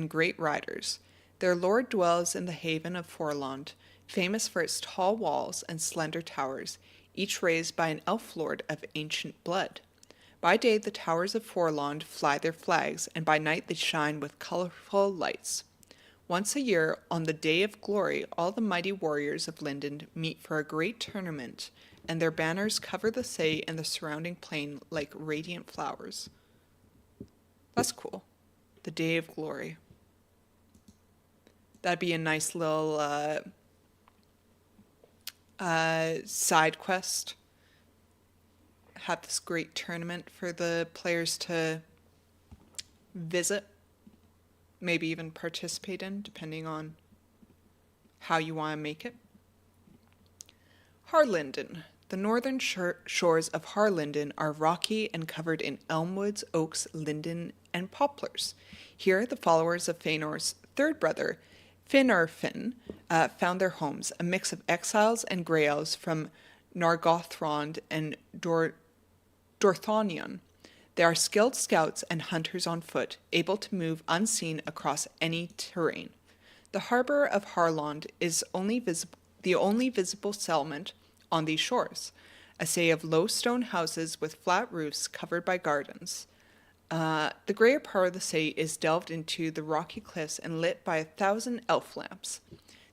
great riders. Their lord dwells in the haven of Forlond, famous for its tall walls and slender towers, each raised by an elf lord of ancient blood. By day the towers of Forlond fly their flags, and by night they shine with colorful lights. Once a year, on the Day of Glory, all the mighty warriors of Lindon meet for a great tournament, and their banners cover the sea and the surrounding plain like radiant flowers. That's cool. The Day of Glory. That'd be a nice little side quest. Have this great tournament for the players to visit, maybe even participate in, depending on how you want to make it. Harlindon. The northern shores of Harlindon are rocky and covered in elmwoods, oaks, linden, and poplars. Here, the followers of Fëanor's third brother, Finarfin found their homes, a mix of exiles and grey elves from Nargothrond and Dorthonion. They are skilled scouts and hunters on foot, able to move unseen across any terrain. The harbor of Harlond is the only visible settlement on these shores, a sea of low stone houses with flat roofs covered by gardens. The greater part of the sea is delved into the rocky cliffs and lit by 1,000 elf lamps.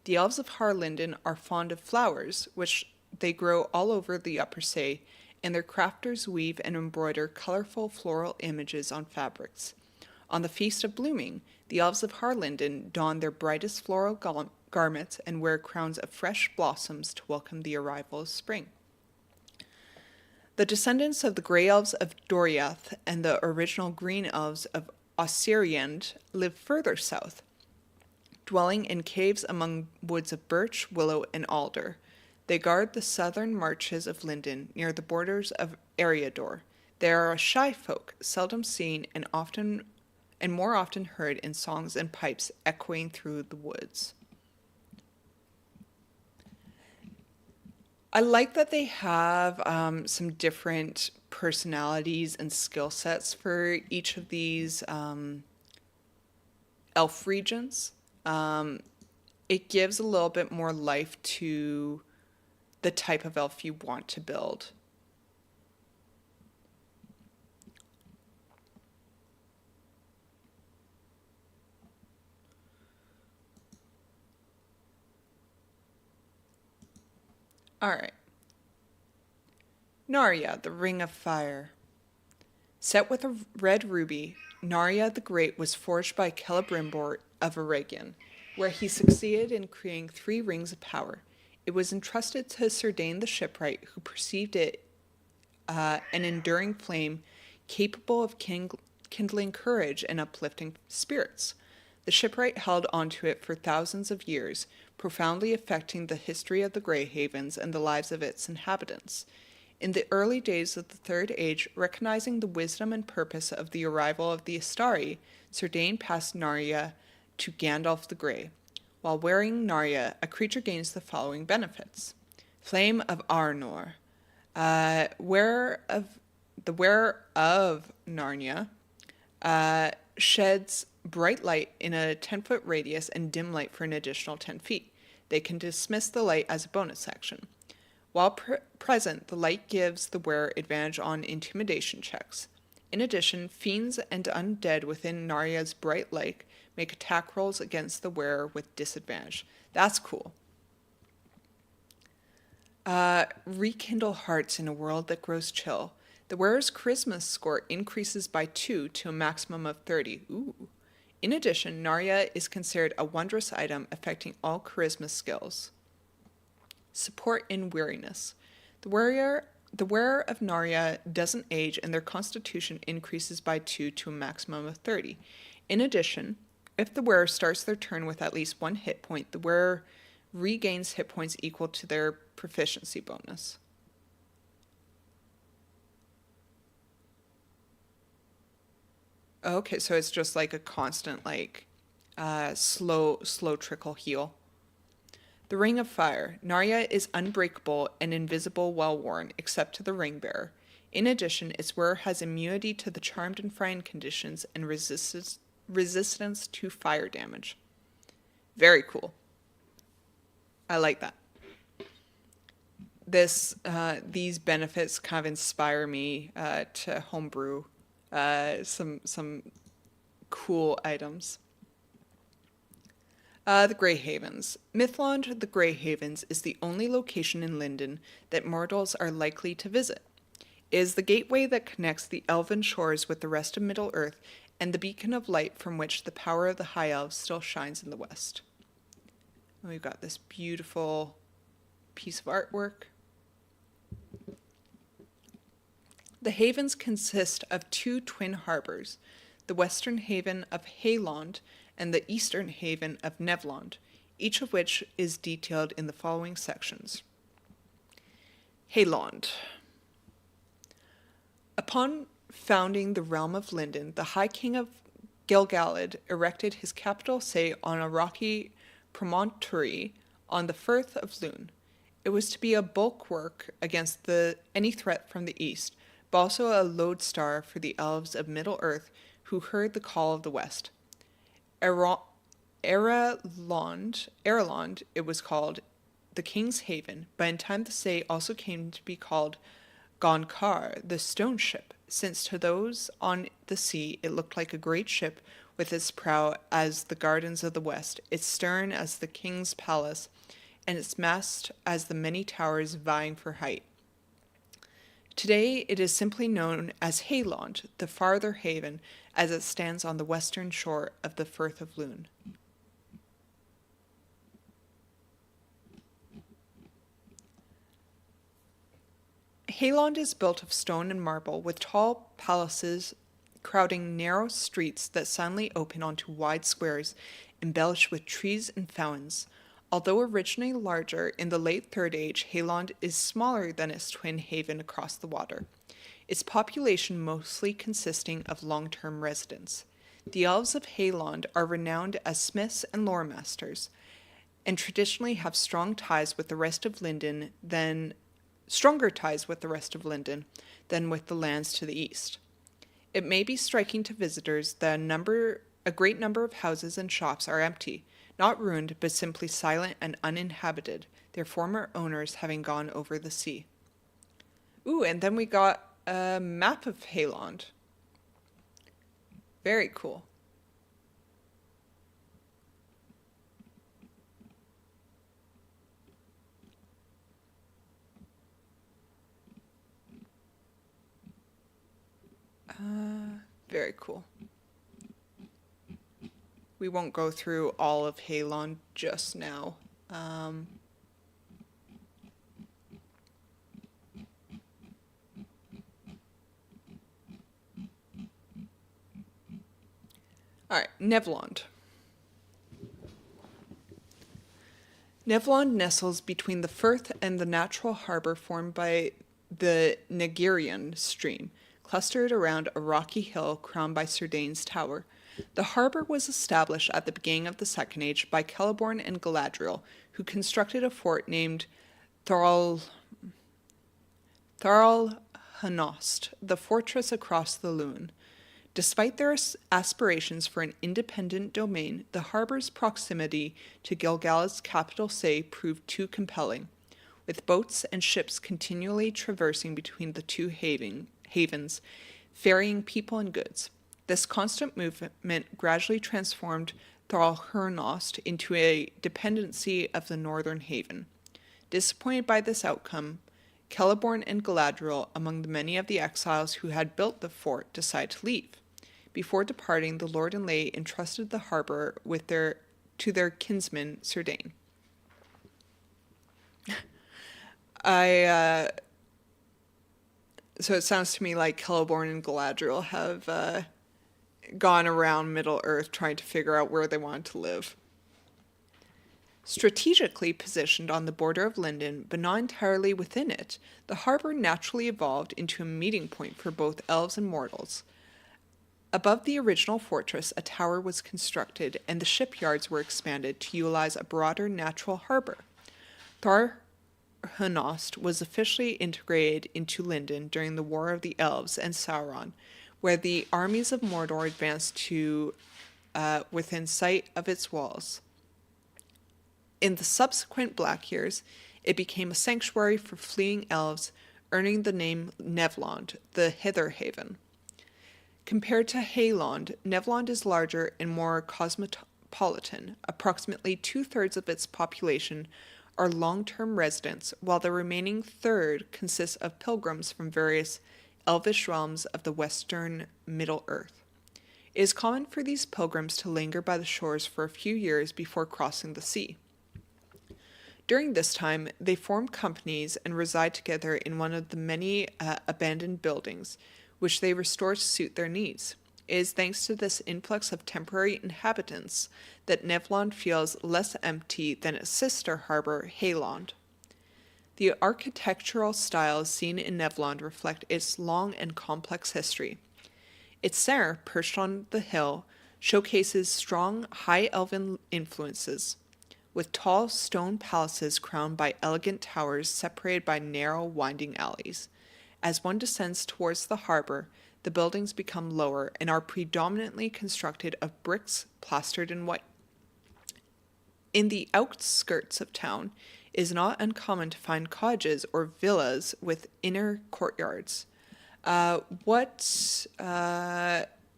The elves of Harlindon are fond of flowers, which they grow all over the upper sea, and their crafters weave and embroider colorful floral images on fabrics. On the Feast of Blooming, the elves of Harlindon don their brightest floral garments and wear crowns of fresh blossoms to welcome the arrival of spring. The descendants of the Grey Elves of Doriath and the original Green Elves of Ossiriand live further south, dwelling in caves among woods of birch, willow, and alder. They guard the southern marches of Lindon near the borders of Eriador. They are a shy folk, seldom seen and more often heard in songs and pipes echoing through the woods. I like that they have some different personalities and skill sets for each of these elf regions. It gives a little bit more life to the type of elf you want to build. All right. Narya, the Ring of Fire. Set with a red ruby, Narya the Great was forged by Celebrimbor of Eregion, where he succeeded in creating 3 rings of power. It was entrusted to Sirdain the Shipwright, who perceived it an enduring flame capable of kindling courage and uplifting spirits. The shipwright held onto it for thousands of years, profoundly affecting the history of the Grey Havens and the lives of its inhabitants. In the early days of the Third Age, recognizing the wisdom and purpose of the arrival of the Astari, Sirdain passed Narya to Gandalf the Grey. While wearing Narya, a creature gains the following benefits. Flame of Arnor. The wearer of Narya sheds bright light in a 10-foot radius and dim light for an additional 10 feet. They can dismiss the light as a bonus action. While present, the light gives the wearer advantage on intimidation checks. In addition, fiends and undead within Narya's bright light make attack rolls against the wearer with disadvantage. That's cool. Rekindle hearts in a world that grows chill. The wearer's charisma score increases by 2 to a maximum of 30. Ooh. In addition, Narya is considered a wondrous item affecting all charisma skills. Support in weariness. The wearer of Narya doesn't age and their constitution increases by 2 to a maximum of 30. In addition, if the wearer starts their turn with at least 1 hit point, the wearer regains hit points equal to their proficiency bonus. Okay, so it's just like a constant, slow trickle heal. The Ring of Fire. Narya is unbreakable and invisible while worn, except to the ring bearer. In addition, its wearer has immunity to the charmed and frightened conditions and resistance to fire damage. Very cool. I like that. These benefits kind of inspire me to homebrew some cool items. The Grey Havens. Mythlond, the Grey Havens, is the only location in Lindon that mortals are likely to visit. It is the gateway that connects the elven shores with the rest of Middle-earth and the beacon of light from which the power of the High Elves still shines in the west. And we've got this beautiful piece of artwork. The havens consist of 2 twin harbors, the western haven of Haylond and the eastern haven of Nevlond, each of which is detailed in the following sections. Haylond. Upon founding the realm of Lindon, the High King of Gilgalad erected his capital city on a rocky promontory on the Firth of Lune. It was to be a bulwark against any threat from the east, but also a lodestar for the elves of Middle-earth who heard the call of the west. Erelond, it was called the King's Haven, but in time the say also came to be called Gonkar, the stone ship, since to those on the sea it looked like a great ship with its prow as the gardens of the west, its stern as the king's palace, and its mast as the many towers vying for height. Today it is simply known as Haylond, the farther haven, as it stands on the western shore of the Firth of Lune. Haylond is built of stone and marble, with tall palaces crowding narrow streets that suddenly open onto wide squares embellished with trees and fountains. Although originally larger, in the late Third Age, Haylond is smaller than its twin haven across the water, its population mostly consisting of long-term residents. The elves of Haylond are renowned as smiths and lore masters, and traditionally have stronger ties with the rest of Lindon than with the lands to the east. It may be striking to visitors that a great number of houses and shops are empty, not ruined, but simply silent and uninhabited, their former owners having gone over the sea. Ooh, and then we got a map of Haylond. Very cool. Very cool. We won't go through all of Haylond just now. Alright, Nevlond. Nevlond nestles between the Firth and the natural harbour formed by the Nigerian stream, clustered around a rocky hill crowned by Cerdain's tower. The harbour was established at the beginning of the Second Age by Celeborn and Galadriel, who constructed a fort named Tharalhanost, the fortress across the Lune. Despite their aspirations for an independent domain, the harbour's proximity to Gilgalad's capital Say proved too compelling, with boats and ships continually traversing between the two havens, ferrying people and goods. This constant movement gradually transformed Thralhernost into a dependency of the northern haven. Disappointed by this outcome, Celeborn and Galadriel, among the many of the exiles who had built the fort, decided to leave. Before departing, the Lord and Lay entrusted the harbour to their kinsman Cerdain. So it sounds to me like Celeborn and Galadriel have gone around Middle-earth trying to figure out where they wanted to live. Strategically positioned on the border of Lindon, but not entirely within it, the harbour naturally evolved into a meeting point for both elves and mortals. Above the original fortress, a tower was constructed, and the shipyards were expanded to utilize a broader natural harbour. Thralhernost was officially integrated into Lindon during the War of the Elves and Sauron, where the armies of Mordor advanced to within sight of its walls. In the subsequent Black Years, it became a sanctuary for fleeing elves, earning the name Nevlond, the Hither Haven. Compared to Haylond, Nevlond is larger and more cosmopolitan. Approximately two-thirds of its population are long-term residents, while the remaining third consists of pilgrims from various elvish realms of the western Middle-earth. It is common for these pilgrims to linger by the shores for a few years before crossing the sea. During this time, they form companies and reside together in one of the many abandoned buildings, which they restore to suit their needs. It is thanks to this influx of temporary inhabitants that Nevlond feels less empty than its sister harbour, Haylond. The architectural styles seen in Nevlond reflect its long and complex history. Its center, perched on the hill, showcases strong, high elven influences. with tall stone palaces crowned by elegant towers separated by narrow, winding alleys. As one descends towards the harbor, the buildings become lower and are predominantly constructed of bricks plastered in white. In the outskirts of town, it is not uncommon to find cottages or villas with inner courtyards. What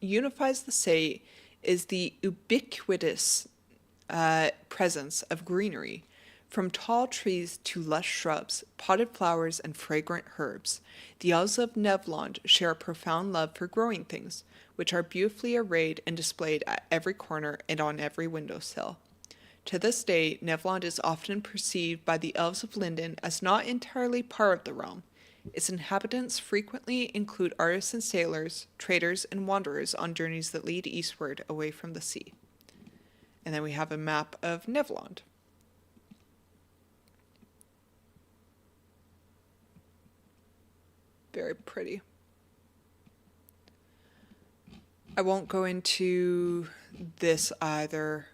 unifies the city is the ubiquitous presence of greenery, from tall trees to lush shrubs, potted flowers, and fragrant herbs. The elves of Nevlond share a profound love for growing things, which are beautifully arrayed and displayed at every corner and on every windowsill. To this day, Nevlond is often perceived by the elves of Lindon as not entirely part of the realm. Its inhabitants frequently include artists and sailors, traders, and wanderers on journeys that lead eastward away from the sea. And then we have a map of Nevlond. Very pretty. I won't go into this either.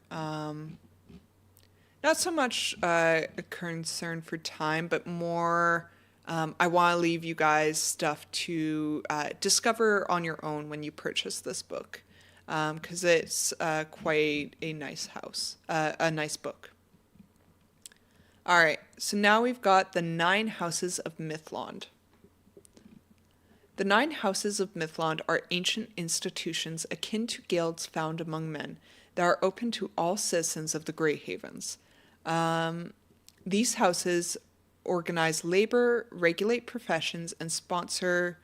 Not so much a concern for time, but more I want to leave you guys stuff to discover on your own when you purchase this book, because it's quite a nice a nice book. All right, so now we've got the 9 Houses of Mythlond. The 9 Houses of Mythlond are ancient institutions akin to guilds found among men that are open to all citizens of the Grey Havens. These houses organize labor, regulate professions, and sponsor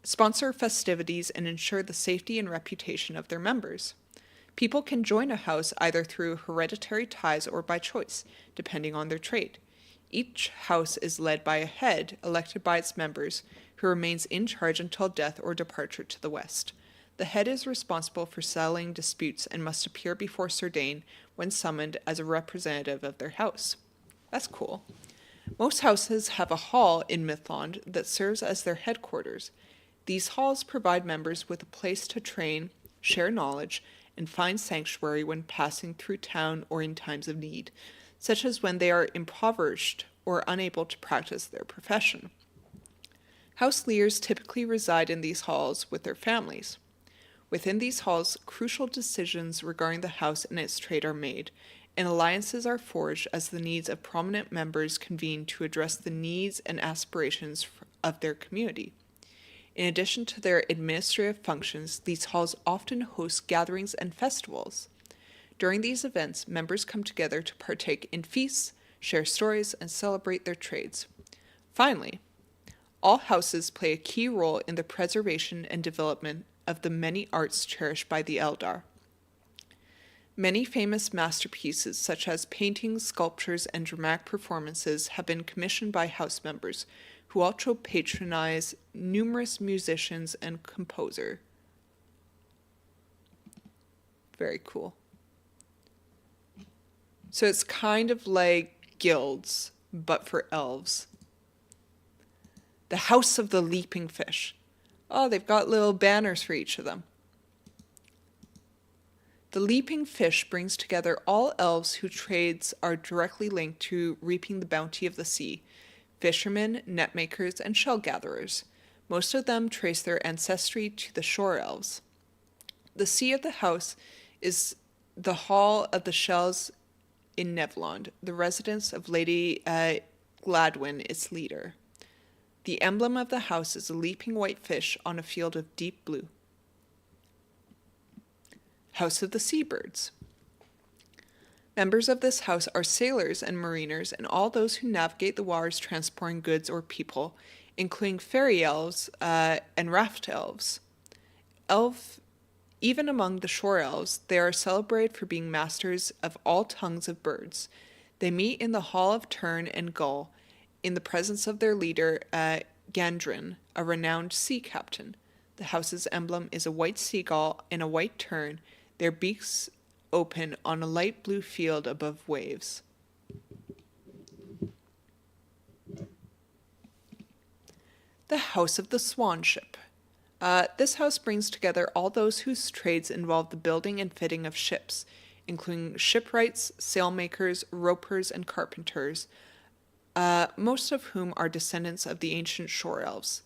festivities and ensure the safety and reputation of their members. People can join a house either through hereditary ties or by choice, depending on their trade. Each house is led by a head, elected by its members, who remains in charge until death or departure to the west. The head is responsible for settling disputes and must appear before Sir Dane when summoned as a representative of their house. That's cool. Most houses have a hall in Mythlond that serves as their headquarters. These halls provide members with a place to train, share knowledge, and find sanctuary when passing through town or in times of need, such as when they are impoverished or unable to practice their profession. House leaders typically reside in these halls with their families. Within these halls, crucial decisions regarding the house and its trade are made, and alliances are forged as the needs of prominent members convene to address the needs and aspirations of their community. In addition to their administrative functions, these halls often host gatherings and festivals. During these events, members come together to partake in feasts, share stories, and celebrate their trades. Finally, all houses play a key role in the preservation and development of the many arts cherished by the Eldar. Many famous masterpieces, such as paintings, sculptures, and dramatic performances, have been commissioned by house members, who also patronize numerous musicians and composers. Very cool. So it's kind of like guilds, but for elves. The House of the Leaping Fish. Oh, they've got little banners for each of them. The Leaping Fish brings together all elves whose trades are directly linked to reaping the bounty of the sea: fishermen, net makers, and shell gatherers. Most of them trace their ancestry to the shore elves. The seat of the house is the Hall of the Shells in Nevlond, the residence of Lady Gladwyn, its leader. The emblem of the house is a leaping white fish on a field of deep blue. House of the Seabirds. Members of this house are sailors and mariners and all those who navigate the waters transporting goods or people, including fairy elves and raft elves. Even among the shore elves, they are celebrated for being masters of all tongues of birds. They meet in the Hall of Tern and Gull, in the presence of their leader, Gandrin, a renowned sea captain. The house's emblem is a white seagull and a white tern, their beaks open on a light blue field above waves. The House of the Swan Ship. This house brings together all those whose trades involve the building and fitting of ships, including shipwrights, sailmakers, ropers, and carpenters, most of whom are descendants of the ancient shore elves.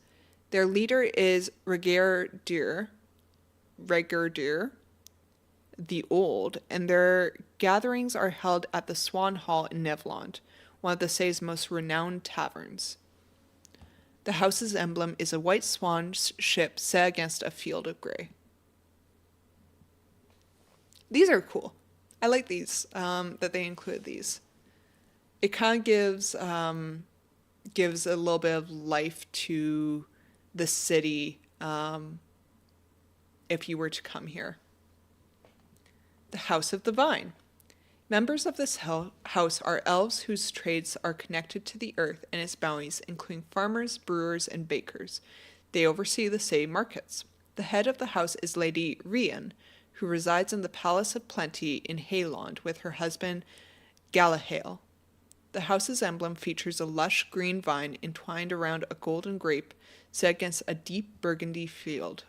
Their leader is Regerdr the Old, and their gatherings are held at the Swan Hall in Nevlond, one of the Say's most renowned taverns. The house's emblem is a white swan ship set against a field of grey. These are cool. I like these, that they include these. It kind of gives a little bit of life to the city if you were to come here. The House of the Vine. Members of this house are elves whose trades are connected to the earth and its bounties, including farmers, brewers, and bakers. They oversee the Say markets. The head of the house is Lady Rian, who resides in the Palace of Plenty in Haylond with her husband Galahale. The house's emblem features a lush green vine entwined around a golden grape set against a deep burgundy field.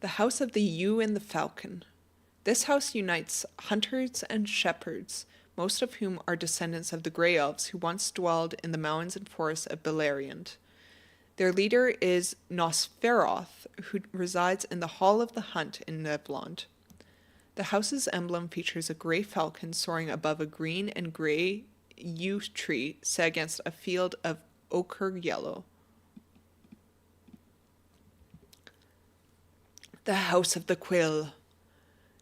The House of the Ewe and the Falcon. This house unites hunters and shepherds, most of whom are descendants of the Grey Elves who once dwelled in the mountains and forests of Beleriand. Their leader is Nosferoth, who resides in the Hall of the Hunt in Nevlond. The house's emblem features a grey falcon soaring above a green and grey yew tree set against a field of ochre yellow. The House of the Quill.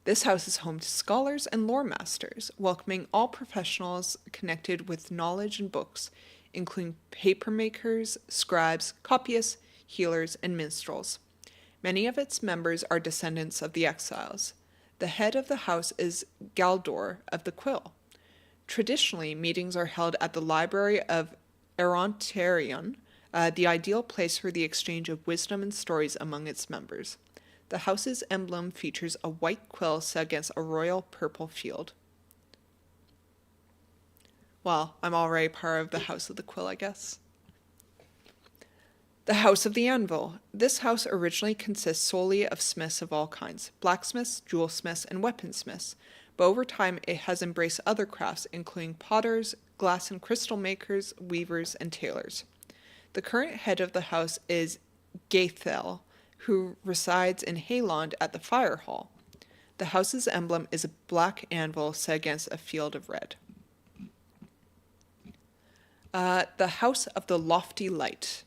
This house is home to scholars and lore masters, welcoming all professionals connected with knowledge and books, including papermakers, scribes, copyists, healers, and minstrels. Many of its members are descendants of the exiles. The head of the house is Galdor of the Quill. Traditionally, meetings are held at the Library of Eronterion, the ideal place for the exchange of wisdom and stories among its members. The house's emblem features a white quill set against a royal purple field. Well, I'm already part of the House of the Quill, I guess. The House of the Anvil. This house originally consists solely of smiths of all kinds, blacksmiths, jewelsmiths, and weaponsmiths, but over time it has embraced other crafts, including potters, glass and crystal makers, weavers, and tailors. The current head of the house is Gaethel, who resides in Haylond at the Fire Hall. The house's emblem is a black anvil set against a field of red. The House of the Lofty Light.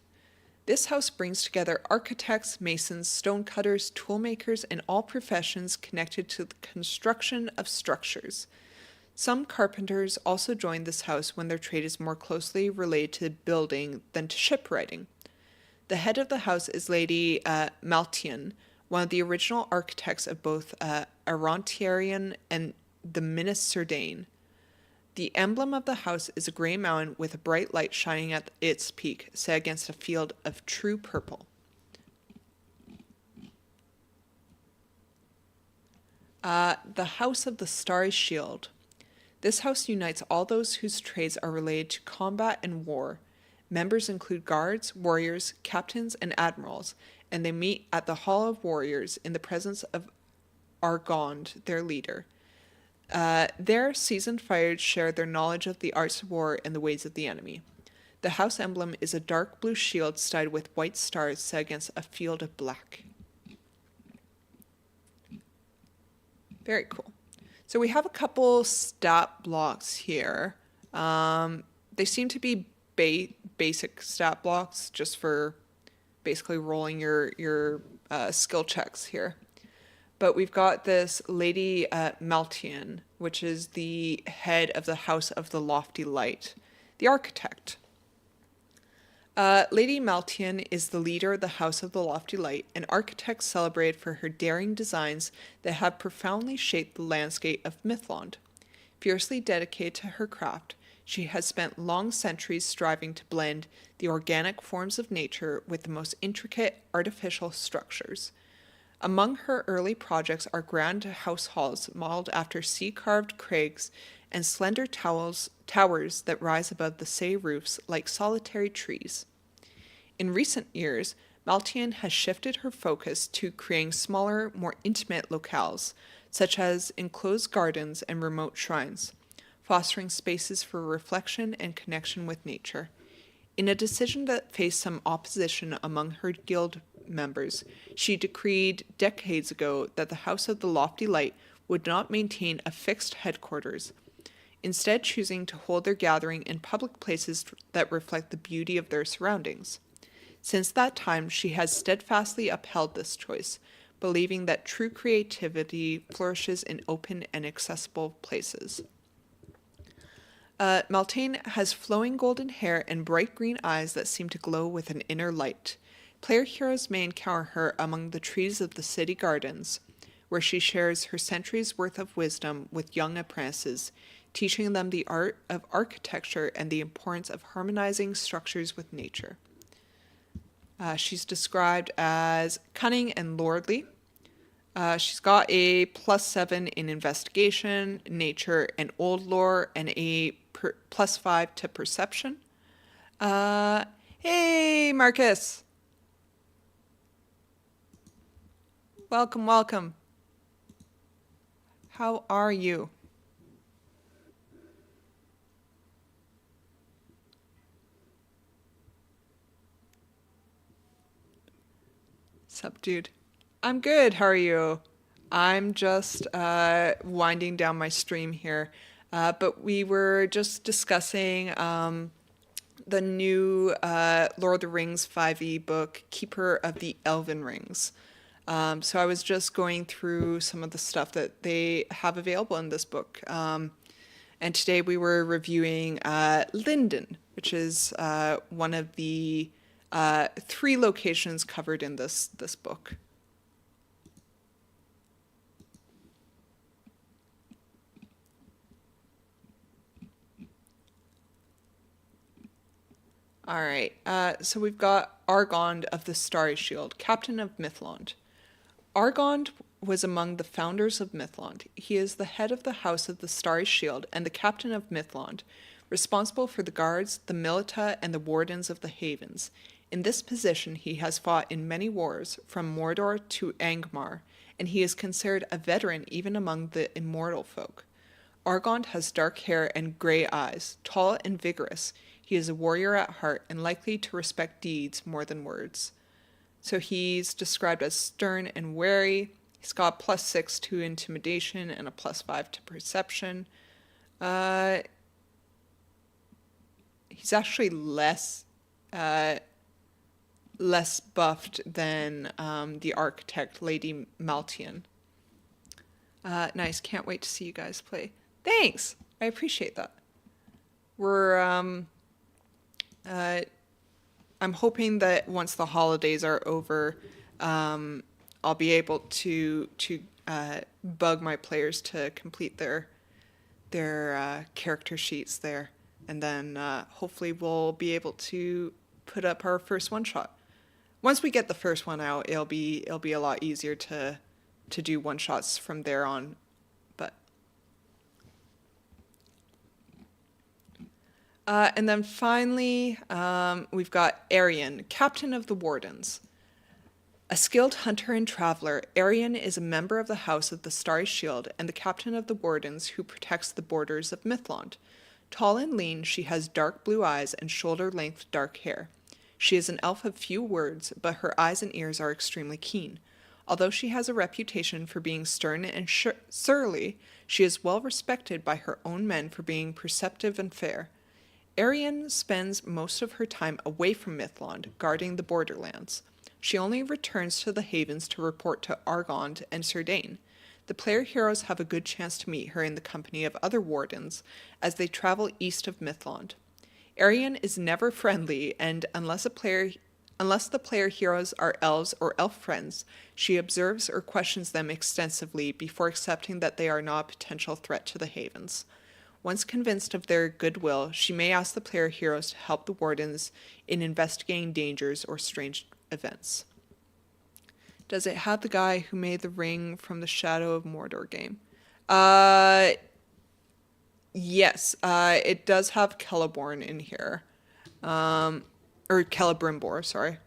This house brings together architects, masons, stonecutters, toolmakers, and all professions connected to the construction of structures. Some carpenters also join this house when their trade is more closely related to building than to shipwrighting. The head of the house is Lady Maltian, one of the original architects of both Eronterion and the Minas Sardane. The emblem of the house is a grey mountain with a bright light shining at its peak, set against a field of true purple. The House of the Starry Shield. This house unites all those whose trades are related to combat and war. Members include guards, warriors, captains, and admirals, and they meet at the Hall of Warriors in the presence of Argond, their leader. There, seasoned fighters share their knowledge of the arts of war and the ways of the enemy. The house emblem is a dark blue shield studded with white stars set against a field of black. Very cool. So we have a couple stat blocks here. They seem to be basic stat blocks just for basically rolling your skill checks here. But we've got this Lady Maltian, which is the head of the House of the Lofty Light, the architect. Lady Maltian is the leader of the House of the Lofty Light, an architect celebrated for her daring designs that have profoundly shaped the landscape of Mythlond. Fiercely dedicated to her craft, she has spent long centuries striving to blend the organic forms of nature with the most intricate artificial structures. Among her early projects are grand house halls modeled after sea-carved crags and slender towers that rise above the Say roofs like solitary trees. In recent years, Maltian has shifted her focus to creating smaller, more intimate locales, such as enclosed gardens and remote shrines, fostering spaces for reflection and connection with nature. In a decision that faced some opposition among her guild members, she decreed decades ago that the House of the Lofty Light would not maintain a fixed headquarters, instead choosing to hold their gathering in public places that reflect the beauty of their surroundings. Since that time, she has steadfastly upheld this choice, believing that true creativity flourishes in open and accessible places. Maltaine has flowing golden hair and bright green eyes that seem to glow with an inner light. Player heroes may encounter her among the trees of the city gardens, where she shares her centuries' worth of wisdom with young apprentices, teaching them the art of architecture and the importance of harmonizing structures with nature. She's described as cunning and lordly. She's got a +7 in investigation, nature, and old lore, and a +5 to perception. Hey, Marcus. Welcome, welcome. How are you? Sup, dude? I'm good. How are you? I'm just winding down my stream here. But we were just discussing the new Lord of the Rings 5e book, Keeper of the Elven-Rings. So I was just going through some of the stuff that they have available in this book. And today we were reviewing Lindon, which is one of the 3 locations covered in this book. All right, so we've got Argond of the Starry Shield, Captain of Mithlond. Argond was among the founders of Mithlond. He is the head of the House of the Starry Shield and the Captain of Mithlond, responsible for the guards, the militia, and the wardens of the havens. In this position, he has fought in many wars, from Mordor to Angmar, and he is considered a veteran even among the immortal folk. Argond has dark hair and gray eyes, tall and vigorous. He is a warrior at heart and likely to respect deeds more than words. So he's described as stern and wary. He's got +6 to intimidation and a +5 to perception. He's actually less buffed than the architect, Lady Maltian. Nice. Can't wait to see you guys play. Thanks. I appreciate that. We're I'm hoping that once the holidays are over, I'll be able to bug my players to complete their character sheets there, and then hopefully we'll be able to put up our first one shot. Once we get the first one out, it'll be a lot easier to do one shots from there on. But and then finally, we've got Arian, Captain of the Wardens. A skilled hunter and traveler, Arian is a member of the House of the Starry Shield and the captain of the Wardens who protects the borders of Mithlond. Tall and lean, she has dark blue eyes and shoulder-length dark hair. She is an elf of few words, but her eyes and ears are extremely keen. Although she has a reputation for being stern and surly, she is well respected by her own men for being perceptive and fair. Arian spends most of her time away from Mithlond, guarding the borderlands. She only returns to the Havens to report to Argond and Serdane. The player heroes have a good chance to meet her in the company of other wardens as they travel east of Mithlond. Arian is never friendly, and unless the player heroes are elves or elf friends, she observes or questions them extensively before accepting that they are not a potential threat to the Havens. Once convinced of their goodwill, she may ask the player heroes to help the wardens in investigating dangers or strange events. Does it have the guy who made the ring from the Shadow of Mordor game? Yes, it does have Celeborn in here. Or Celebrimbor, sorry.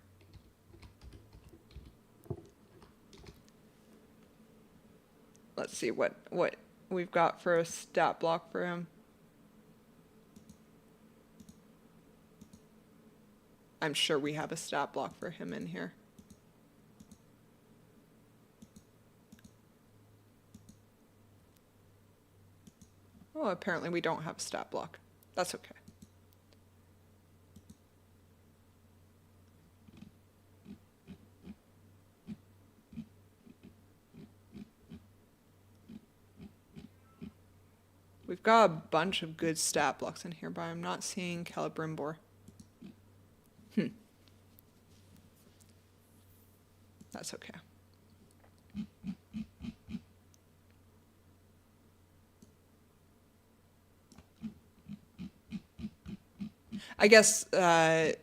Let's see what we've got for a stat block for him. I'm sure we have a stat block for him in here. Oh, apparently we don't have a stat block. That's okay. We've got a bunch of good stat blocks in here, but I'm not seeing Celebrimbor. That's okay. I guess it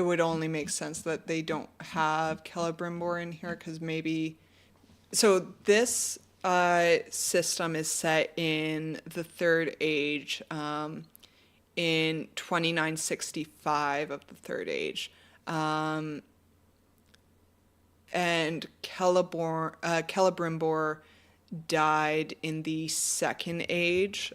would only make sense that they don't have Celebrimbor in here because maybe... So this system is set in the Third Age, in 2965 of the Third Age. And Celebrimbor died in the Second Age.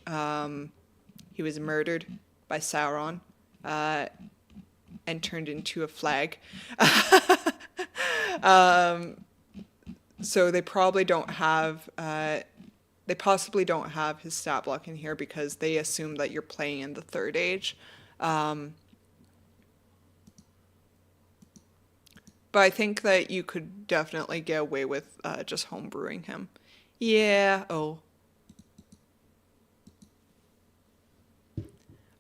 He was murdered by Sauron and turned into a flag. So they probably don't have, they possibly don't have his stat block in here because they assume that you're playing in the Third Age. But I think that you could definitely get away with just homebrewing him. Yeah, oh.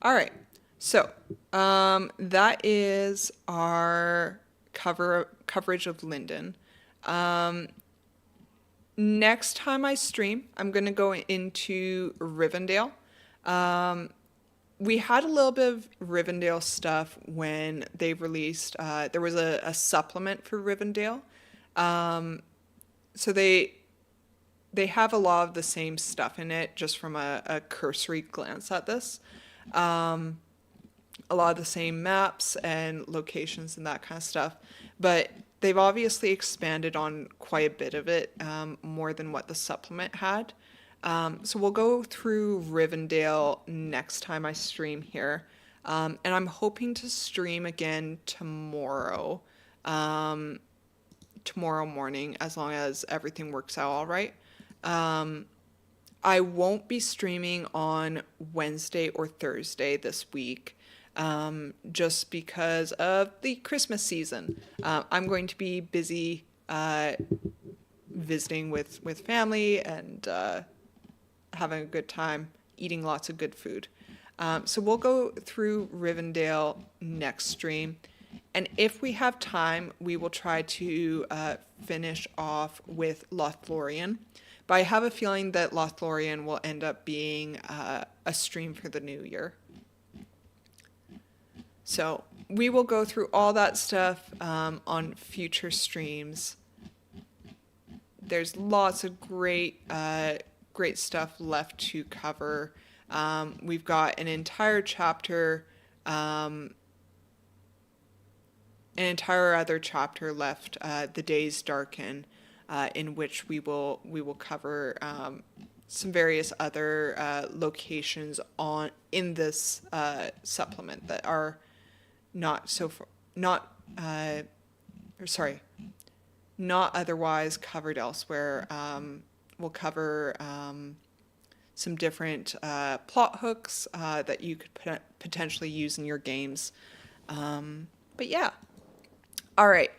All right, so that is our coverage of Lindon. Next time I stream, I'm going to go into Rivendell. We had a little bit of Rivendell stuff when they released, there was a supplement for Rivendell. So they have a lot of the same stuff in it, just from a cursory glance at this. A lot of the same maps and locations and that kind of stuff. But they've obviously expanded on quite a bit of it, more than what the supplement had. So we'll go through Rivendell next time I stream here. And I'm hoping to stream again tomorrow. Tomorrow morning, as long as everything works out all right. I won't be streaming on Wednesday or Thursday this week, just because of the Christmas season. I'm going to be busy visiting with family and having a good time, eating lots of good food. So we'll go through Rivendell next stream. And if we have time, we will try to finish off with Lothlorien. But I have a feeling that Lothlorien will end up being a stream for the new year. So we will go through all that stuff on future streams. There's lots of great stuff left to cover. We've got an entire chapter, an entire other chapter left, The Days Darken, in which we will cover some various other locations in this supplement that are not otherwise covered elsewhere. We'll cover some different plot hooks that you could potentially use in your games. But yeah. All right.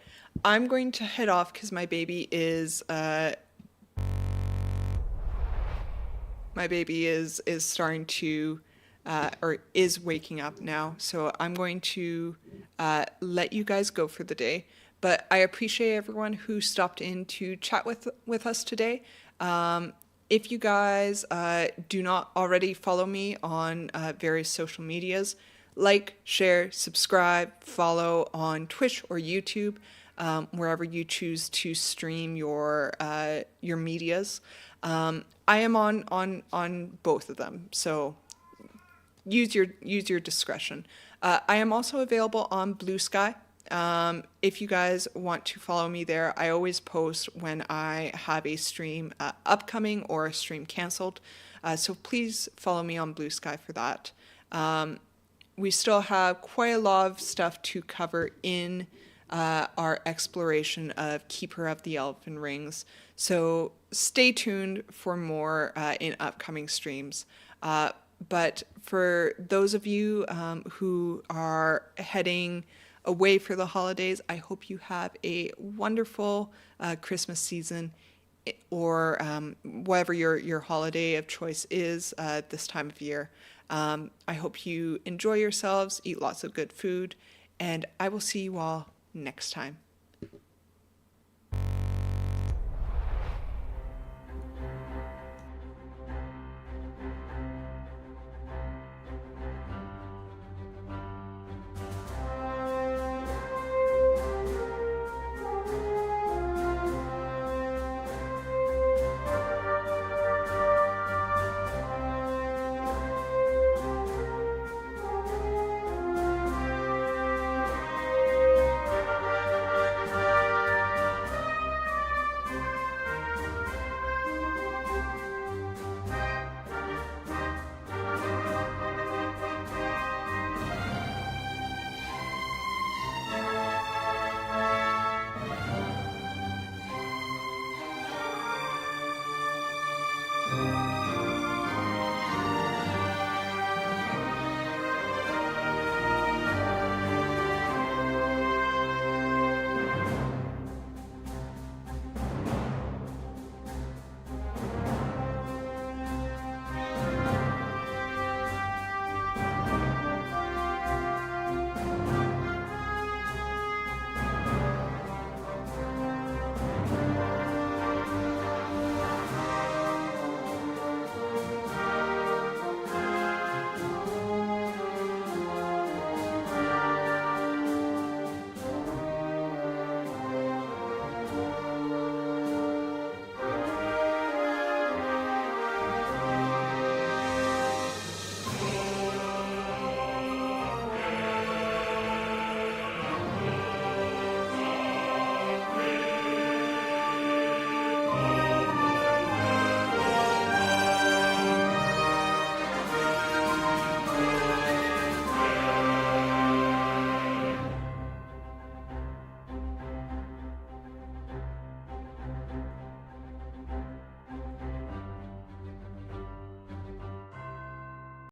I'm going to head off because my baby is starting to or is waking up now. So I'm going to let you guys go for the day. But I appreciate everyone who stopped in to chat with us today. If you guys do not already follow me on various social medias, like, share, subscribe, follow on Twitch or YouTube, wherever you choose to stream your medias. I am on both of them, so use your discretion. I am also available on Blue Sky If you guys want to follow me there, I always post when I have a stream upcoming or a stream canceled. So please follow me on Blue Sky for that. We still have quite a lot of stuff to cover in our exploration of Keeper of the Elven-Rings. So stay tuned for more in upcoming streams. But for those of you who are heading away for the holidays, I hope you have a wonderful Christmas season, or whatever your holiday of choice is this time of year. I hope you enjoy yourselves, eat lots of good food, and I will see you all next time.